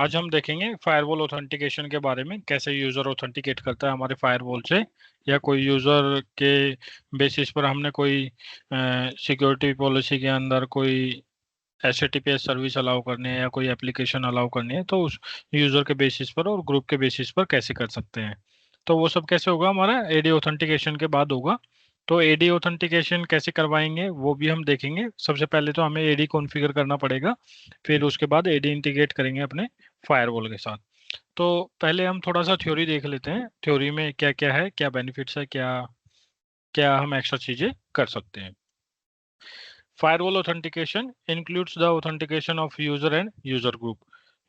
आज हम देखेंगे फायरवॉल ऑथेंटिकेशन के बारे में, कैसे यूजर ऑथेंटिकेट करता है हमारे फायरवॉल से, या कोई यूजर के बेसिस पर हमने कोई सिक्योरिटी पॉलिसी के अंदर कोई एचटीटीपीएस सर्विस अलाउ करनी है या कोई एप्लीकेशन अलाउ करनी है, तो उस यूजर के बेसिस पर और ग्रुप के बेसिस पर कैसे कर सकते हैं। तो वो सब कैसे होगा, हमारा एडी ऑथेंटिकेशन के बाद होगा। तो एडी ऑथेंटिकेशन कैसे करवाएंगे वो भी हम देखेंगे। सबसे पहले तो हमें एडी कॉन्फ़िगर करना पड़ेगा, फिर उसके बाद एडी इंटीग्रेट करेंगे अपने फायरवॉल के साथ। तो पहले हम थोड़ा सा थ्योरी देख लेते हैं, थ्योरी में क्या क्या है, क्या बेनिफिट्स है, क्या क्या हम एक्स्ट्रा चीजें कर सकते हैं। Firewall authentication includes the authentication of user and user group.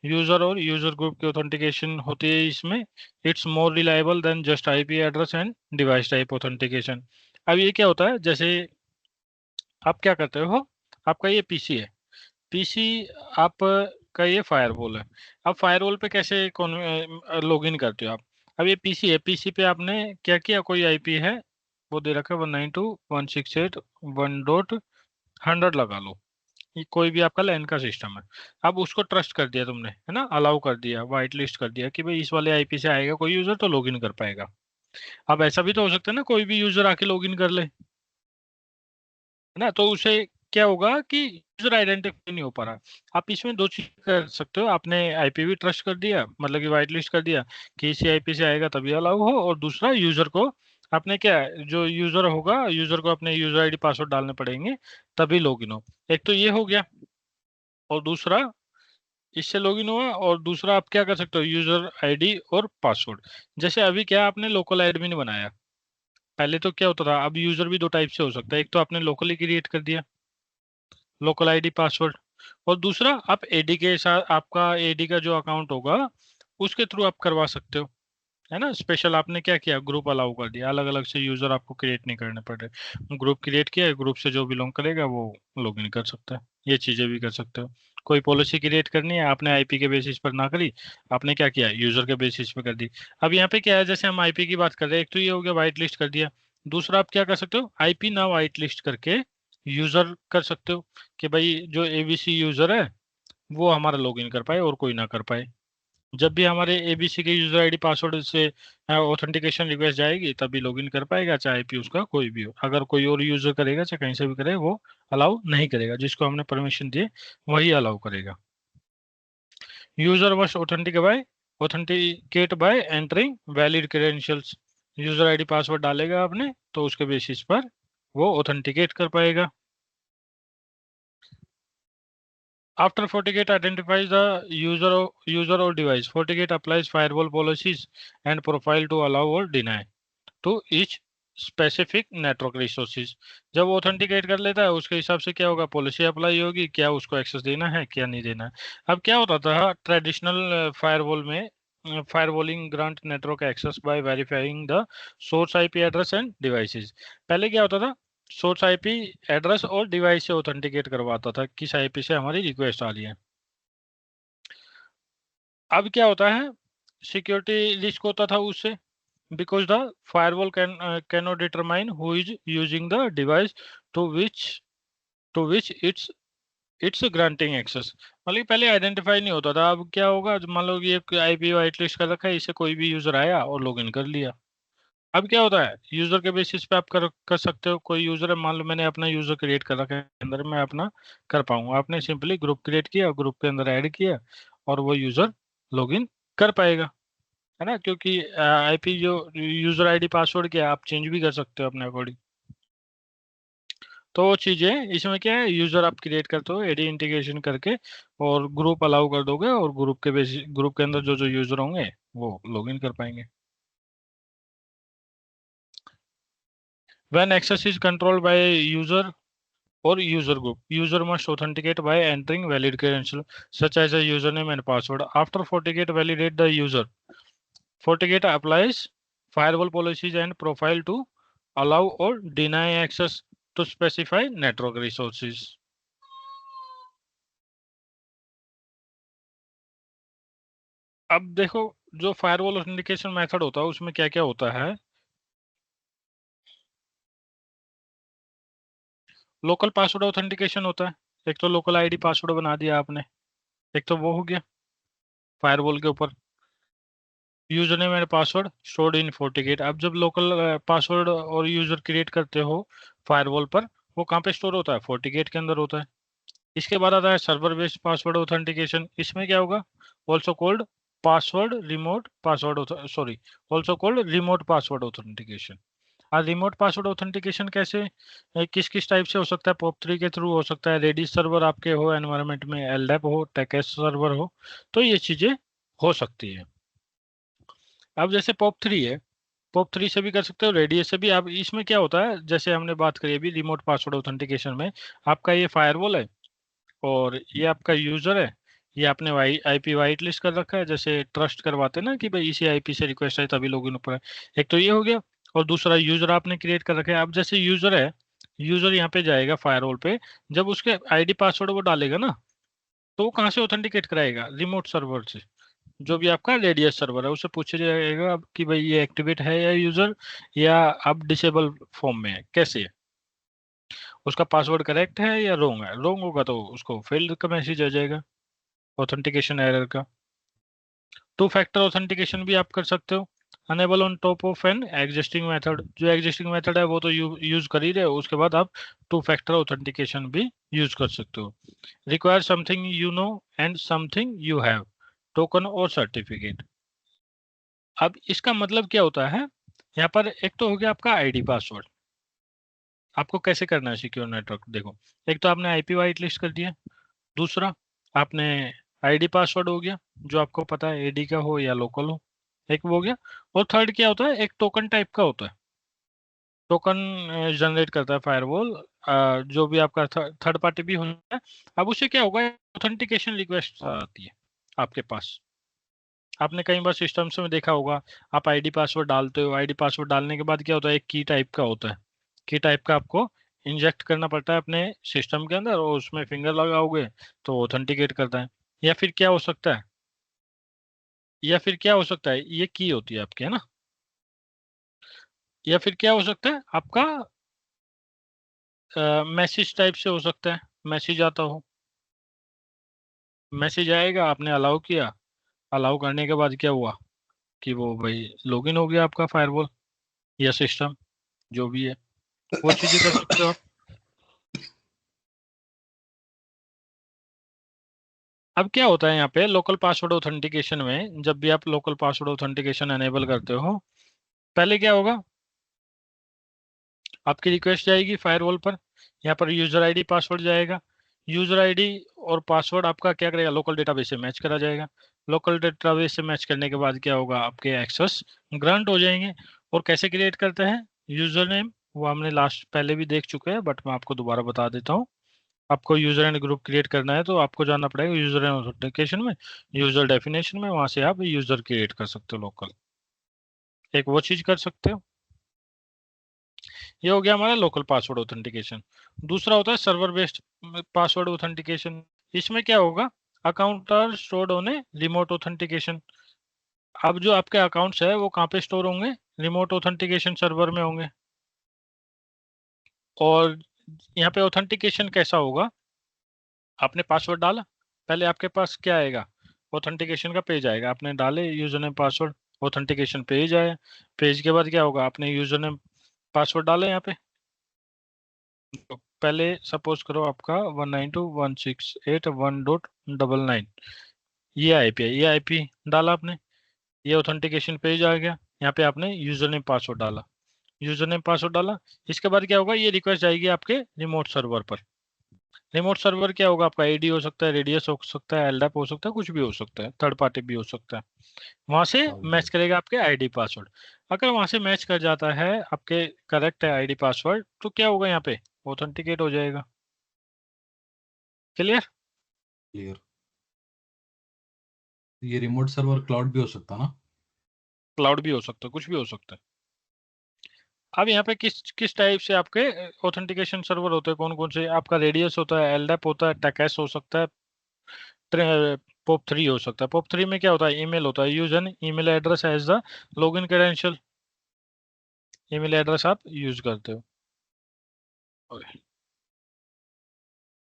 User और यूजर ग्रुप की ऑथेंटिकेशन होती है इसमें। It's more reliable then just IP address and device type authentication. अब ये क्या होता है, जैसे आप क्या करते हो, आपका ये पीसी है, पीसी आप का ये फायरवॉल है। अब फायरवॉल पे कैसे लॉगिन करते हो आप। अब ये पीसी है, पीसी पे आपने क्या किया, कोई आईपी है वो दे रखा है 192.168.1.100 लगा लो। ये कोई भी आपका लैन का सिस्टम है। अब उसको ट्रस्ट कर दिया तुमने, है ना, अलाउ कर दिया, वाइट लिस्ट कर दिया कि भाई इस वाले आईपी से आएगा कोई यूजर तो लॉगिन कर पाएगा। अब ऐसा भी तो हो सकता है ना, कोई भी यूजर आके लॉगिन कर ले, है ना, तो उसे क्या होगा कि यूजर आइडेंटिफाई नहीं हो पा रहा। आप इसमें दो चीज कर सकते हो, आपने आईपी भी ट्रस्ट कर दिया, मतलब कि वाइट लिस्ट कर दिया कि इसी आईपी से आएगा तभी अलाउ हो, और दूसरा यूजर को आपने क्या, जो यूजर होगा यूजर को अपने यूजर आईडी पासवर्ड डालने पड़ेंगे तभी लॉगिन हो। एक तो ये हो गया, और दूसरा इससे लॉगिन हुआ, और दूसरा आप क्या कर सकते हो, यूजर आईडी और पासवर्ड। जैसे अभी क्या आपने लोकल एडमिन बनाया, पहले तो क्या होता था, अब यूजर भी दो टाइप से हो सकता है। एक तो आपने लोकली क्रिएट कर दिया लोकल आईडी पासवर्ड, और दूसरा आप एडी के साथ, आपका एडी का जो अकाउंट होगा उसके थ्रू आप करवा सकते हो, है ना। स्पेशल आपने क्या किया, ग्रुप अलाउ कर दिया, अलग अलग से यूजर आपको क्रिएट नहीं करने पड़ रहे, ग्रुप क्रिएट किया है, ग्रुप से जो बिलोंग करेगा वो लॉगिन कर सकता है। ये चीजें भी कर सकते हो। कोई पॉलिसी क्रिएट करनी है, आपने आईपी के बेसिस पर ना करी, आपने क्या किया, यूजर के बेसिस पे कर दी। अब यहाँ पे क्या है, जैसे हम आईपी की बात कर रहे हैं, एक तो ये हो गया वाइट लिस्ट कर दिया, दूसरा आप क्या कर सकते हो, आईपी ना वाइट लिस्ट करके यूजर कर सकते हो कि भाई जो एबीसी यूजर है वो हमारा लॉगिन कर पाए और कोई ना कर पाए। जब भी हमारे एबीसी के यूजर आईडी पासवर्ड से ऑथेंटिकेशन रिक्वेस्ट जाएगी तभी लॉगिन कर पाएगा, चाहे आईपी उसका कोई भी हो। अगर कोई और यूजर करेगा चाहे कहीं से भी करे, वो अलाउ नहीं करेगा, जिसको हमने परमिशन दिए वही अलाउ करेगा। User must authenticate bye entering valid credentials. User ID password डालेगा आपने तो उसके बेसिस पर वो ऑथेंटिकेट कर पाएगा। After FortiGate identifies the user or device, FortiGate applies firewall policies and profile to allow or deny to each specific network resources. जब वो ऑथेंटिकेट कर लेता है उसके हिसाब से क्या होगा, पॉलिसी अप्लाई होगी, क्या उसको एक्सेस देना है क्या नहीं देना है। अब क्या होता था ट्रेडिशनल फायरवॉल में, firewalling grant network access by verifying the source IP address and devices. पहले क्या होता था, सोर्स आईपी एड्रेस और डिवाइस से ऑथेंटिकेट करवाता था किस आईपी से हमारी रिक्वेस्ट आ रही है। अब क्या होता है, सिक्योरिटी रिस्क होता था उससे, because the firewall cannot determine who is using the device to which it's granting access। मतलब पहले आइडेंटिफाई नहीं होता था, अब क्या होगा, मान लो कि एक आईपी वाइट लिस्ट कर रखा है, इससे कोई भी यूजर आया और लॉगिन कर लिया। अब क्या होता है, यूजर के बेसिस पे आप कर सकते हो। कोई यूजर है, मान लो मैंने अपना यूजर क्रिएट कर रखा है, अंदर मैं अपना कर पाऊंगा, आपने सिंपली ग्रुप क्रिएट किया, ग्रुप के अंदर ऐड किया और वो यूजर लॉगिन कर पाएगा, है ना। क्योंकि आईपी जो यूजर आईडी पासवर्ड क्या है, आप चेंज भी कर सकते हो अपने अकॉर्डिंग। तो वो चीजें इसमें क्या है, यूजर आप क्रिएट करते हो एडी इंटीग्रेशन करके, और ग्रुप अलाउ कर दोगे, और ग्रुप के अंदर जो जो यूजर होंगे वो लॉगिन कर पाएंगे। When access is controlled by user or user group, user must authenticate by entering valid credential such as a username and password. After FortiGate validate the user, FortiGate applies firewall policies and profile to allow or deny access to specify network resources. अब देखो, जो firewall authentication method होता है उसमें क्या क्या होता है। लोकल पासवर्ड ऑथेंटिकेशन होता है, एक तो लोकल आईडी पासवर्ड बना दिया आपने, एक तो वो हो गया। फायरवॉल के ऊपर। User name and password stored in FortiGate। अब जब लोकल पासवर्ड और यूजर क्रिएट करते हो फायरवॉल पर, वो कहाँ पे स्टोर होता है? FortiGate के अंदर होता है। इसके बाद आता है सर्वर बेस्ड पासवर्ड ऑथेंटिकेशन। इसमें क्या होगा? Also called password remote password, sorry, also called remote password authentication. और रिमोट पासवर्ड ऑथेंटिकेशन कैसे, किस किस टाइप से हो सकता है? POP3 के थ्रू हो सकता है, रेडिस सर्वर आपके हो एनवायरनमेंट में, LDAP हो, टेकेस सर्वर हो, तो ये चीजें हो सकती है। अब जैसे POP3 है, POP3 से भी कर सकते हो, रेडियस से भी। आप इसमें क्या होता है, जैसे हमने बात करी अभी रिमोट पासवर्ड ऑथेंटिकेशन में, आपका ये फायरवॉल है और ये आपका यूजर है, ये आपने IP वाइट लिस्ट कर रखा है, जैसे ट्रस्ट करवाते हैं ना कि भाई इसी IP से रिक्वेस्ट है तभी लॉगिन ऊपर है। एक तो ये हो गया, और दूसरा यूजर आपने क्रिएट कर रखा है। अब जैसे यूजर है, यूजर यहाँ पे जाएगा फायरवॉल पे, जब उसके ID पासवर्ड वो डालेगा ना, तो वो कहाँ से ऑथेंटिकेट कराएगा? रिमोट सर्वर से। जो भी आपका रेडियस सर्वर है, उससे पूछा जाएगा कि भाई ये एक्टिवेट है या यूजर, या अब डिसेबल फॉर्म में है, कैसे है, उसका पासवर्ड करेक्ट है या रॉन्ग है। रॉन्ग होगा तो उसको फेल्ड का मैसेज आ जाएगा, ऑथेंटिकेशन एरर का। टू फैक्टर ऑथेंटिकेशन भी आप कर सकते हो, enable on top of an existing method. जो एग्जिस्टिंग मेथड है वो तो यूज कर ही रहे हो, उसके बाद आप टू फैक्टर ऑथेंटिकेशन भी यूज कर सकते हो। Require something you no and something you have, token और सर्टिफिकेट। अब इसका मतलब क्या होता है? यहाँ पर एक तो हो गया आपका ID पासवर्ड, आपको कैसे करना है सिक्योर नेटवर्क, देखो। एक तो आपने IP वाइट लिस्ट कर दिया, दूसरा आपने ID पासवर्ड हो गया, जो आपको पता है AD का हो या लोकल हो, एक वो हो गया। और थर्ड क्या होता है? एक टोकन टाइप का होता है, टोकन जनरेट करता है फायरवॉल, जो भी आपका थर्ड पार्टी भी होता है। अब उससे क्या होगा? ऑथेंटिकेशन रिक्वेस्ट आती है आपके पास। आपने कई बार सिस्टम्स में देखा होगा, आप ID पासवर्ड डालते हो, ID पासवर्ड डालने के बाद क्या होता है? एक की टाइप का होता है, की टाइप का आपको इंजेक्ट करना पड़ता है अपने सिस्टम के अंदर, और उसमें फिंगर लगाओगे तो ऑथेंटिकेट करता है। या फिर क्या हो सकता है, या फिर क्या हो सकता है, ये की होती है आपकी, है ना। या फिर क्या हो सकता है आपका? मैसेज टाइप से हो सकता है, मैसेज आता हो, मैसेज आएगा, आपने अलाउ किया, अलाउ करने के बाद क्या हुआ कि वो भाई लॉगिन हो गया आपका फायरवॉल या सिस्टम, जो भी है, वो चीजें कर सकते हो आप। अब क्या होता है यहाँ पे लोकल पासवर्ड ऑथेंटिकेशन में, जब भी आप लोकल पासवर्ड ऑथेंटिकेशन एनेबल करते हो, पहले क्या होगा? आपकी रिक्वेस्ट जाएगी फायरवॉल पर, यहाँ पर यूजर ID पासवर्ड जाएगा, यूजर ID और पासवर्ड आपका क्या करेगा? लोकल डेटाबेस से मैच करा जाएगा। लोकल डेटाबेस से मैच करने के बाद क्या होगा? आपके एक्सेस ग्रांट हो जाएंगे। और कैसे क्रिएट करते हैं यूजर नेम, वो हमने लास्ट पहले भी देख चुके हैं, बट मैं आपको दोबारा बता देता हूँ। आपको यूजर एंड ग्रुप क्रिएट करना है तो आपको जाना पड़ेगा यूजर एंड ऑथेंटिकेशन में, यूजर डेफिनेशन में, वहां से आप यूजर क्रिएट कर सकते हो लोकल, एक वो चीज कर सकते हो। ये हो गया हमारा लोकल पासवर्ड ऑथेंटिकेशन। दूसरा होता है सर्वर बेस्ड पासवर्ड ऑथेंटिकेशन। इसमें क्या होगा? Account are stored on a remote authentication. अब जो आपके अकाउंट्स है वो कहाँ पे स्टोर होंगे? रिमोट ऑथेंटिकेशन सर्वर में होंगे। और यहाँ पे ऑथेंटिकेशन कैसा होगा? आपने पासवर्ड डाला, पहले आपके पास क्या आएगा? ऑथेंटिकेशन का पेज आएगा, आपने डाले user name password, authentication page आया। पेज के बाद क्या होगा? आपने यूजर नेम पासवर्ड डाले यहाँ पे, तो पहले सपोज करो आपका 192.168.1.99, ये IP है, ये IP डाला आपने, ये ऑथेंटिकेशन पेज आ गया। यहाँ पे आपने यूजर नेम पासवर्ड डाला, यूजर नेम पासवर्ड डाला। इसके बाद क्या होगा? ये रिक्वेस्ट जाएगी आपके रिमोट सर्वर पर। रिमोट सर्वर क्या होगा? आपका ID हो सकता है, रेडियस हो सकता है, LDAP हो सकता है, कुछ भी हो सकता है, थर्ड पार्टी भी हो सकता है। वहां से हाँ मैच जी। करेगा आपके ID पासवर्ड। अगर वहां से मैच कर जाता है, आपके करेक्ट है ID पासवर्ड, तो क्या होगा? यहाँ पे ऑथेंटिकेट हो जाएगा। क्लियर? क्लियर। ये रिमोट सर्वर क्लाउड भी हो सकता ना? क्लाउड भी हो सकता है, कुछ भी हो सकता है। अब यहाँ पे किस किस टाइप से आपके ऑथेंटिकेशन सर्वर होते हैं, कौन कौन से? आपका रेडियस होता है, LDAP होता है, टैकेस हो सकता है, POP3 हो सकता है। POP3 में क्या होता है? ईमेल होता है, use N email address as the login credential, email address आप यूज करते हो।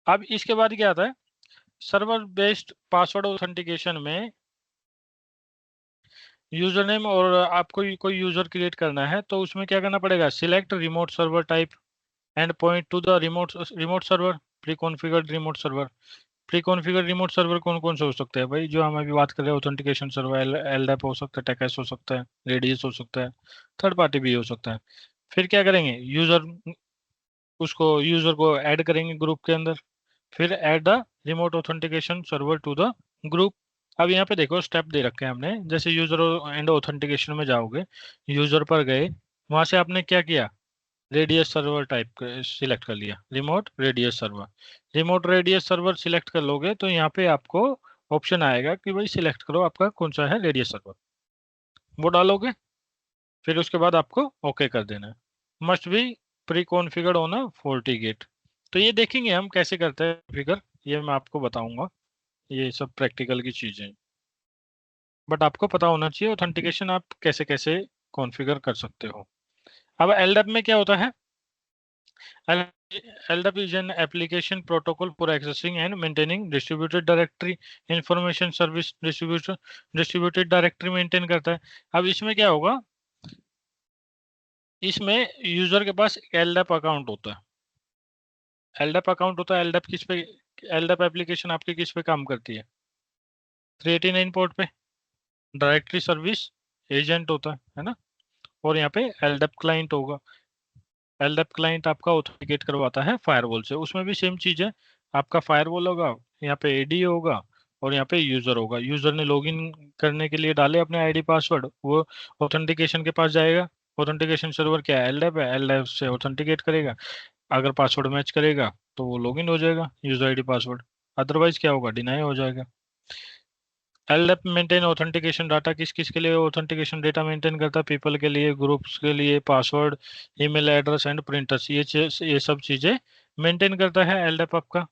अब इसके बाद क्या आता है? सर्वर बेस्ड पासवर्ड ऑथेंटिकेशन में यूजर नेम और आपको कोई यूजर क्रिएट करना है तो उसमें क्या करना पड़ेगा, select remote server type and point two the remote server, pre configured remote server. Pre configured remote server कौन कौन से हो सकते हैं भाई, जो हम अभी बात कर रहे हैं, ऑथेंटिकेशन सर्वर, एलडैप हो सकता है, टेकएस हो सकता है, रेडियस हो सकता है, थर्ड पार्टी भी हो सकता है। फिर क्या करेंगे, यूजर को ऐड करेंगे ग्रुप के अंदर, फिर add the remote authentication server to the group. अब यहाँ पे देखो स्टेप दे रखे हैं हमने, जैसे यूजर एंड ऑथेंटिकेशन में जाओगे, यूजर पर गए, वहां से आपने क्या किया, रेडियस सर्वर टाइप सिलेक्ट कर लिया, remote radius server. Remote radius server select कर लोगे तो यहाँ पे आपको ऑप्शन आएगा कि भाई सिलेक्ट करो आपका कौन सा है रेडियस सर्वर, वो डालोगे, फिर उसके बाद आपको ओके कर देना है। Must be pre configured on a FortiGate। तो ये देखेंगे हम कैसे करते हैं फिगर, ये मैं आपको बताऊंगा, ये सब प्रैक्टिकल की चीजें हैं। बट आपको पता होना चाहिए ऑथेंटिकेशन आप कैसे कैसे कॉन्फ़िगर कर सकते हो। अब एलडैप में क्या होता है, LDAP is an application protocol for accessing and maintaining distributed directory information service distributed directory maintain करता है। अब इसमें क्या होगा, इसमें यूजर के पास LDAP अकाउंट होता है, LDAP अकाउंट होता है। LDAP किस पे, LDAP एप्लीकेशन आपकी किस पे काम करती है, 389 पोर्ट पे डायरेक्टरी सर्विस एजेंट होता है ना। और यहाँ पे LDAP क्लाइंट होगा, LDAP क्लाइंट आपका ऑथेंटिकेट करवाता है फायरवॉल से, उसमें भी सेम चीज है, आपका फायरवॉल होगा, यहाँ पे AD होगा और यहाँ पे यूजर होगा। यूजर ने लॉगिन करने के लिए डाले अपने आईडी पासवर्ड, वो ऑथेंटिकेशन के पास जाएगा। ऑथेंटिकेशन सर्वर क्या है, LDAP है, LDAP से ऑथेंटिकेट करेगा, अगर पासवर्ड मैच करेगा तो वो लॉगिन हो जाएगा यूजर आईडी पासवर्ड, अदरवाइज क्या होगा, डिनाई हो जाएगा। LDAP मेंटेन ऑथेंटिकेशन डाटा, किस किस के लिए ऑथेंटिकेशन डेटा मेंटेन करता है, पीपल के लिए, ग्रुप्स के लिए, password, email address and printers, ये सब चीजें मेंटेन करता है LDAP आपका।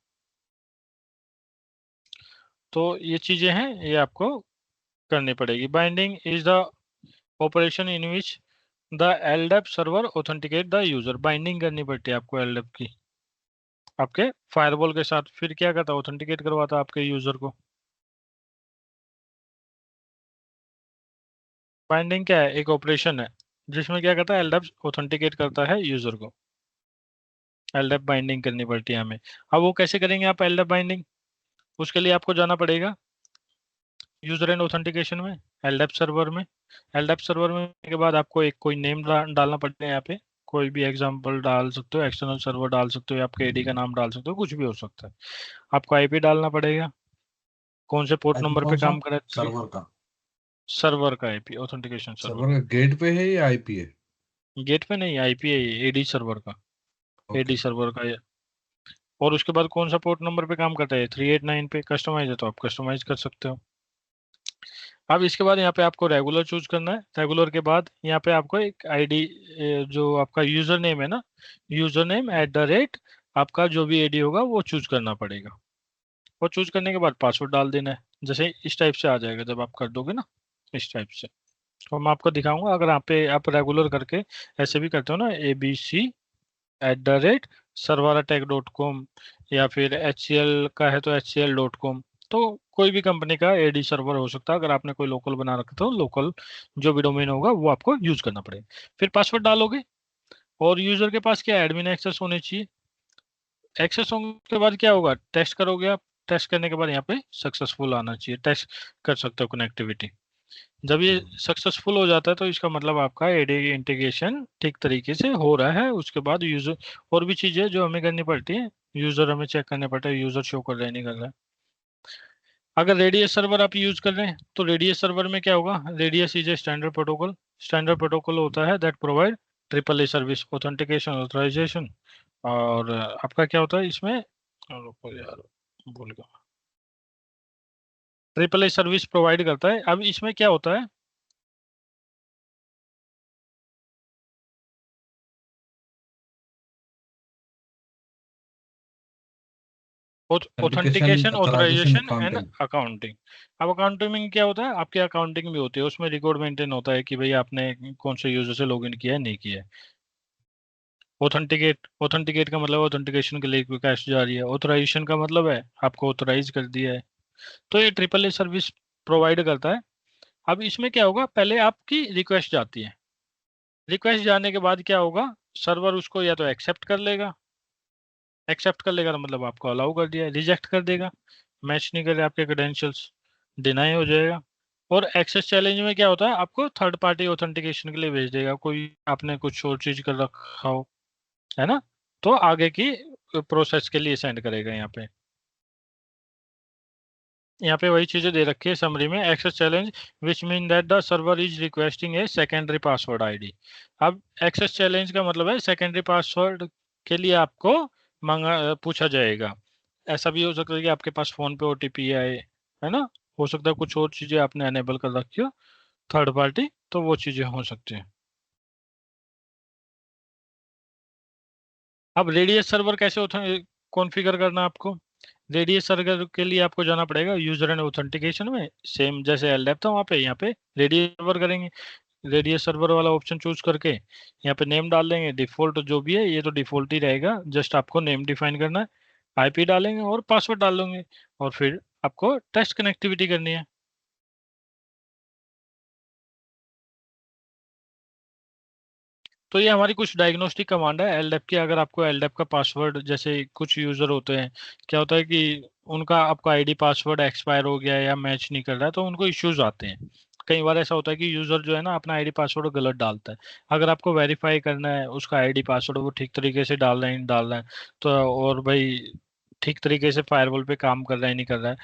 तो ये चीजें हैं, ये आपको करनी पड़ेगी। Binding is the operation in which the LDAP server authenticate the user, binding करनी पड़ती है आपको LDAP की आपके फायरवॉल के साथ, फिर क्या करता है, ऑथेंटिकेट करवाता है आपके यूजर को। बाइंडिंग क्या है, एक ऑपरेशन है जिसमें क्या करता है, LDAP ऑथेंटिकेट करता है यूजर को, LDAP बाइंडिंग करनी पड़ती है हमें। अब वो कैसे करेंगे आप LDAP बाइंडिंग, उसके लिए आपको जाना पड़ेगा यूजर एंड ऑथेंटिकेशन में, LDAP सर्वर में। LDAP सर्वर में के बाद आपको एक कोई नेम डालना पड़ेगा, यहाँ पे कोई भी एग्जांपल डाल सकते हो, एक्सटर्नल सर्वर डाल सकते हो, या आपके AD का नाम डाल सकते हो, कुछ भी हो सकता है। आपको IP डालना पड़ेगा, कौन से पोर्ट आईपी नंबर पे कौन सा? काम कर रहा है, सर्वर का? सर्वर का IP, ऑथेंटिकेशन सर्वर। सर्वर का गेट पे है या आईपी है? गेट पे नहीं, IP है ये, AD सर्वर का, ओके। AD सर्वर का ये। और उसके बाद कौन सा पोर्ट नंबर पे काम करता है, 389 पे। कस्टमाइज है तो आप कस्टमाइज कर सकते हो। अब इसके बाद यहाँ पे आपको रेगुलर चूज करना है, रेगुलर के बाद यहाँ पे आपको एक आईडी, जो आपका यूजर नेम है ना, यूजर नेम @ आपका जो भी AD होगा वो चूज करना पड़ेगा। वो चूज करने के बाद पासवर्ड डाल देना है, जैसे इस टाइप से आ जाएगा जब आप कर दोगे ना, इस टाइप से। तो मैं आपको दिखाऊंगा, अगर आप रेगुलर करके ऐसे भी करते हो ना, abc@serverattack.com, या फिर HCL का है तो HCL.com, तो कोई भी कंपनी का AD सर्वर हो सकता है। अगर आपने कोई लोकल बना रखा तो लोकल जो भी डोमेन होगा वो आपको यूज करना पड़ेगा। फिर पासवर्ड डालोगे, और यूजर के पास क्या एडमिन एक्सेस होने चाहिए। एक्सेस होने के बाद क्या होगा, टेस्ट करोगे आप, टेस्ट करने के बाद यहाँ पे सक्सेसफुल आना चाहिए, टेस्ट कर सकते हो कनेक्टिविटी। जब ये सक्सेसफुल हो जाता है तो इसका मतलब आपका AD इंटीग्रेशन ठीक तरीके से हो रहा है। उसके बाद यूजर, और भी चीजें जो हमें करनी पड़ती है, यूजर हमें चेक करने पड़ता है यूजर शो कर रहा है नहीं कर रहा है। अगर रेडियस सर्वर आप यूज कर रहे हैं तो रेडियस सर्वर में क्या होगा, radius is a standard protocol, standard protocol होता है that provide AAA service, authentication, authorisation. और आपका क्या होता है इसमें, रुको यार भूल गया, AAA सर्विस प्रोवाइड करता है। अब इसमें क्या होता है, application authentication, authorisation authorisation and accounting. Accounting. अब अकाउंटिंग में क्या होता है, आपकी अकाउंटिंग भी होती है, उसमें रिकॉर्ड मेंटेन होता है कि भाई आपने कौन से यूजर से लॉगिन किया है नहीं किया है। ऑथेंटिकेट का मतलब ऑथेंटिकेशन के लिए कैश जारी है, ऑथराइजेशन का मतलब है आपको ऑथराइज कर दिया है। तो ये AAA सर्विस प्रोवाइड करता है। अब इसमें क्या होगा, पहले आपकी रिक्वेस्ट जाती है, रिक्वेस्ट जाने के बाद क्या होगा, सर्वर उसको या तो एक्सेप्ट कर लेगा, एक्सेप्ट कर लेगा तो मतलब आपको अलाउ कर दिया, रिजेक्ट कर देगा, मैच नहीं करे आपके क्रेडेंशियल्स, डिनाई हो जाएगा। और एक्सेस चैलेंज में क्या होता है, आपको थर्ड पार्टी ऑथेंटिकेशन के लिए भेज देगा, कोई आपने कुछ और चीज कर रखा हो, है ना, तो आगे की प्रोसेस के लिए सेंड करेगा। यहाँ पे वही चीजें दे रखी है समरी में, access challenge which mean that the server is requesting a secondary password ID. अब एक्सेस चैलेंज का मतलब है सेकेंडरी पासवर्ड के लिए आपको मांगा पूछा जाएगा। ऐसा भी हो सकता है कि आपके पास फोन पे ओटीपी आए, है ना, हो सकता है कुछ और चीजें आपने अनेबल कर रखी हो थर्ड पार्टी, तो वो चीजें हो सकती हैं। अब रेडियस सर्वर कैसे कॉन्फ़िगर करना है आपको, रेडियस सर्वर के लिए आपको जाना पड़ेगा यूजर एंड ऑथेंटिकेशन में, सेम जैसे एलडेप था वहाँ पे, यहाँ पे रेडियस सर्वर करेंगे, रेडियस सर्वर वाला ऑप्शन चूज करके यहाँ पे नेम डाल देंगे, डिफॉल्ट जो भी है ये तो डिफॉल्ट ही रहेगा, जस्ट आपको नेम डिफाइन करना है, आईपी डालेंगे और पासवर्ड डाल देंगे, और फिर आपको टेस्ट कनेक्टिविटी करनी है। तो ये हमारी कुछ डायग्नोस्टिक कमांड है एलडेप की। अगर आपको एलडेप का पासवर्ड, जैसे कुछ यूजर होते हैं, क्या होता है कि उनका आपका आईडी पासवर्ड एक्सपायर हो गया है या मैच नहीं कर रहा है, तो उनको इश्यूज आते हैं। कई बार ऐसा होता है कि यूजर जो है ना अपना आईडी पासवर्ड गलत डालता है, अगर आपको वेरीफाई करना है उसका आईडी पासवर्ड वो ठीक तरीके से डाल रहा है नहीं डाल रहा है, तो और भाई ठीक तरीके से फायरवॉल पे काम कर रहा है नहीं कर रहा है,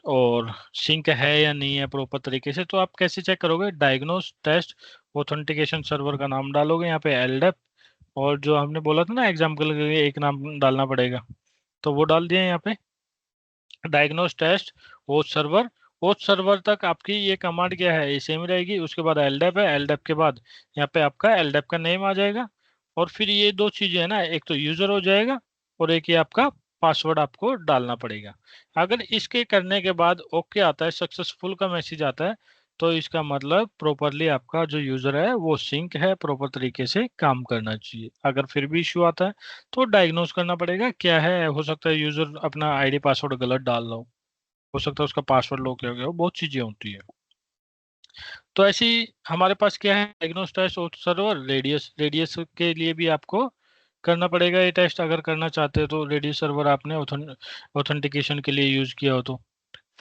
और सिंक है या नहीं है प्रॉपर तरीके से, तो आप कैसे चेक करोगे, डायग्नोस टेस्ट ऑथेंटिकेशन सर्वर का नाम डालोगे यहाँ पे एलडेप, और जो हमने बोला था ना एग्जाम्पल के लिए एक नाम डालना पड़ेगा, तो वो डाल दिया यहाँ पे diagnose test host server. Host server तक आपकी ये कमांड क्या है, ये सेम रहेगी, उसके बाद एलडेप है, एलडेप के बाद यहाँ पे आपका एलडेप का नेम आ जाएगा, और फिर ये दो चीजें है ना, एक तो यूजर हो जाएगा और एक ये आपका पासवर्ड आपको डालना पड़ेगा। अगर इसके करने के बाद ओके आता है, सक्सेसफुल का मैसेज आता है, तो इसका मतलब प्रॉपरली आपका जो यूजर है वो सिंक है, प्रॉपर तरीके से काम करना चाहिए। अगर फिर भी इश्यू आता है तो डायग्नोस करना पड़ेगा क्या है, हो सकता है यूजर अपना आईडी पासवर्ड गलत डाल रहा हो सकता है उसका पासवर्ड लॉक हो गया हो, बहुत चीजें होती है। तो ऐसी हमारे पास क्या है, डायग्नोस टेस्ट और सर्वर रेडियस, रेडियस के लिए भी आपको करना पड़ेगा ये टेस्ट, अगर करना चाहते हो तो रेडियस सर्वर आपने ऑथेंटिकेशन के लिए यूज किया हो तो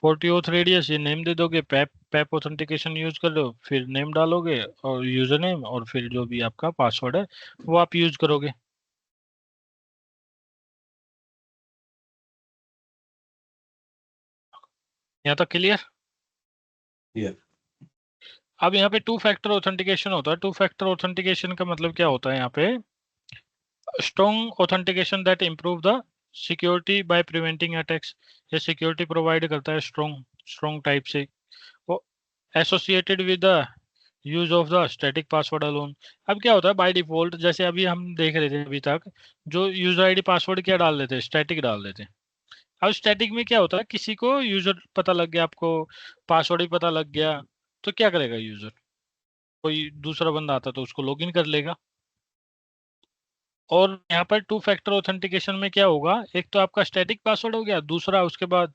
40 ऑथ रेडियस ये नेम दे दोगे, पैप पैप ऑथेंटिकेशन यूज कर लो, फिर नेम डालोगे और यूजर नेम, और फिर जो भी आपका पासवर्ड है वो आप यूज करोगे। यहाँ तक क्लियर। Yeah. अब यहाँ पे टू फैक्टर ऑथेंटिकेशन होता है, टू फैक्टर ऑथेंटिकेशन का मतलब क्या होता है, यहाँ पे strong authentication that improve the security by preventing attacks, ये सिक्योरिटी प्रोवाइड करता है स्ट्रॉन्ग स्ट्रॉन्ग टाइप से, वो associated with the use of the static password alone. अब क्या होता है बाय डिफॉल्ट, जैसे अभी हम देख रहे थे अभी तक, जो यूजर आईडी पासवर्ड क्या डाल देते हैं, स्टैटिक डाल देते हैं। अब स्टैटिक में क्या होता है, किसी को यूजर पता लग गया, आपको पासवर्ड भी पता लग गया, तो क्या करेगा यूजर, कोई दूसरा बंदा आता तो उसको लॉगिन कर लेगा। और यहाँ पर टू फैक्टर ऑथेंटिकेशन में क्या होगा, एक तो आपका स्टैटिक पासवर्ड हो गया, दूसरा उसके बाद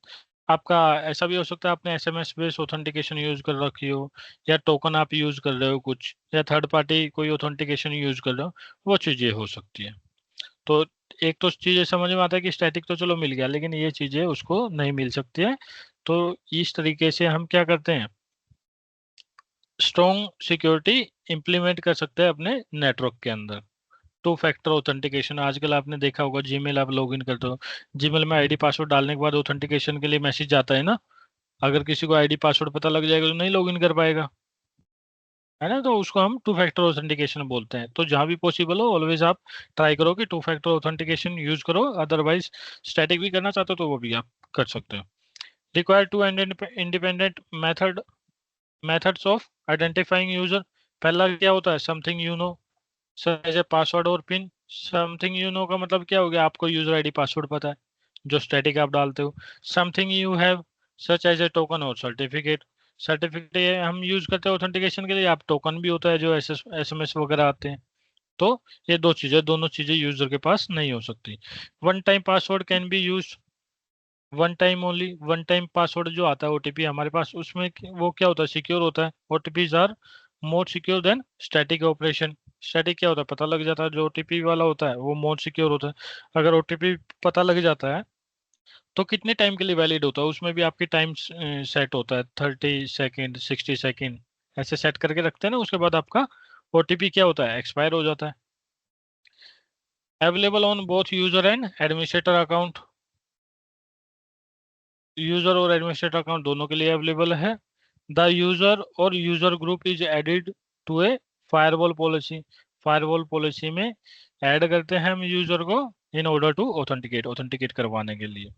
आपका ऐसा भी हो सकता है आपने एसएमएस बेस्ड ऑथेंटिकेशन यूज कर रखी हो, या टोकन आप यूज कर रहे हो कुछ, या थर्ड पार्टी कोई ऑथेंटिकेशन यूज कर रहे हो, वो चीजें हो सकती है। तो एक तो चीजें समझ में आता है कि स्टैटिक तो चलो मिल गया, लेकिन ये चीजें उसको नहीं मिल सकती है। तो इस तरीके से हम क्या करते हैं, स्ट्रॉन्ग सिक्योरिटी इंप्लीमेंट कर सकते हैं अपने नेटवर्क के अंदर। टू फैक्टर ऑथेंटिकेशन आजकल आपने देखा होगा, जीमेल आप लॉगिन करते हो, जीमेल में आईडी पासवर्ड डालने के बाद ऑथेंटिकेशन के लिए मैसेज आता है ना, अगर किसी को आईडी पासवर्ड पता लग जाएगा तो नहीं लॉगिन कर पाएगा, है ना, तो उसको हम टू फैक्टर ऑथेंटिकेशन बोलते हैं। तो जहां भी पॉसिबल हो ऑलवेज आप ट्राई करो कि टू फैक्टर ऑथेंटिकेशन यूज करो, अदरवाइज स्टैटिक भी करना चाहते हो तो वो भी आप कर सकते हो। Require two independent methods of identifying user. पहला क्या होता है, something you know sir as a password और पिन। समथिंग यू नो का मतलब क्या हो गया, आपको यूजर आईडी पासवर्ड पता है जो स्टैटिक आप डालते हो। Something you have such as a token और सर्टिफिकेट। सर्टिफिकेट हम यूज करते हैं ऑथेंटिकेशन के लिए, आप टोकन भी होता है जो एसएमएस वगैरह आते हैं। तो ये दो चीजें, दोनों चीजें यूजर के पास नहीं हो सकती। One time password can be use one time only, one time password जो आता है ओटीपी हमारे पास, उसमें वो क्या होता है, सिक्योर होता है। OTPs are more secure than static operation. Static क्या होता है, पता लग जाता है। जो ओटीपी वाला होता है वो मोर सिक्योर होता है। अगर ओटीपी पता लग जाता है तो कितने टाइम के लिए वैलिड होता है, उसमें भी आपकी टाइम सेट होता है, 30 सेकेंड, 60 सेकेंड, ऐसे सेट करके रखते हैं ना। उसके बाद आपका ओटीपी क्या होता है, एक्सपायर हो जाता है। Available on both user and administrator account, user और एडमिनिस्ट्रेटर अकाउंट दोनों के लिए अवेलेबल है। द यूजर और user group is added to a firewall policy, firewall policy में ऐड करते हैं हम यूजर को in order to authenticate, authenticate करवाने के लिए।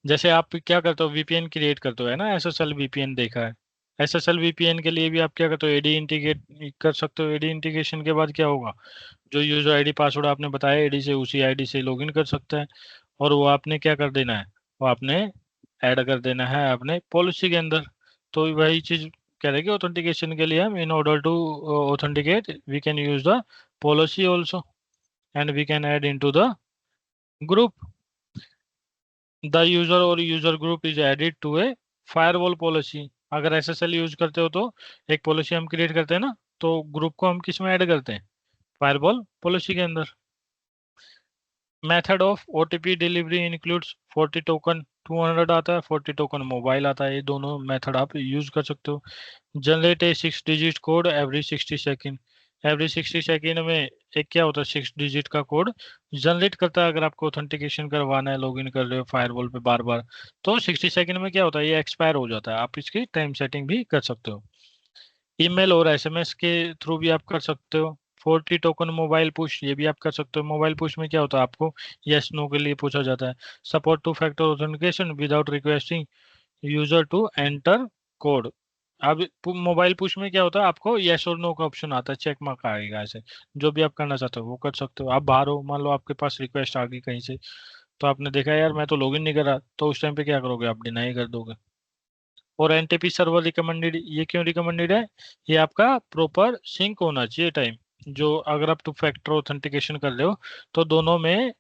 जैसे आप क्या करते हो, वीपीएन क्रिएट करते हो, है ना, एसएसएल वीपीएन देखा है। एसएसएल वीपीएन के लिए भी आप क्या करते हो, एडी इंटीग्रेट कर सकते हो। एडी इंटीग्रेशन के बाद क्या होगा, जो यूजर आईडी पासवर्ड आपने बताया एडी से, उसी आईडी से लॉगिन कर सकता है। और वो आपने क्या कर देना है, वो आपने ऐड कर देना है अपने पॉलिसी के अंदर। तो वही चीज कह रहे हैं कि ऑथेंटिकेशन के लिए हम in order to authenticate we can use the policy also and we can add into the group. The user और user group is added to a firewall policy. अगर एसएसएल यूज करते हो तो एक पॉलिसी हम क्रिएट करते हैं ना, तो ग्रुप को हम किस में ऐड करते हैं, फायरवॉल पॉलिसी के अंदर। Method of OTP delivery includes 40 token, 200 आता है, 40 टोकन मोबाइल आता है। ये दोनों मेथड आप यूज कर सकते हो। Generate a 6 digit code every 60 second, every 60 second में एक क्या होता है, 6 डिजिट का कोड जनरेट करता है। अगर आपको ऑथेंटिकेशन करवाना है, लॉगिन कर रहे हो फायरवॉल पे बार बार, तो 60 सेकेंड में क्या होता है, ये एक्सपायर हो जाता है। आप इसकी टाइम सेटिंग भी कर सकते हो। ईमेल और एसएमएस के थ्रू भी आप कर सकते हो। 40 टोकन मोबाइल पुश, ये भी आप कर सकते हो। मोबाइल पुश में क्या होता है, आपको यस नो के लिए पूछा जाता है। Support two factor authentication without requesting user to enter code. अब मोबाइल पुश में क्या होता है, आपको यस और नो का ऑप्शन आता है, चेक मार्क आएगा ऐसे। जो भी आप करना चाहते हो वो कर सकते हो। आप बाहर हो, मान लो आपके पास रिक्वेस्ट आ गई कहीं से, तो आपने देखा यार मैं तो लॉगिन नहीं कर रहा, तो उस टाइम पे क्या करोगे, आप डिनाई कर दोगे। और एनटीपी सर्वर रिकमेंडेड, ये क्यों रिकमेंडेड है, ये आपका प्रॉपर सिंक होना चाहिए टाइम। जो अगर आप टू फैक्टर ऑथेंटिकेशन कर रहे हो तो दोनों में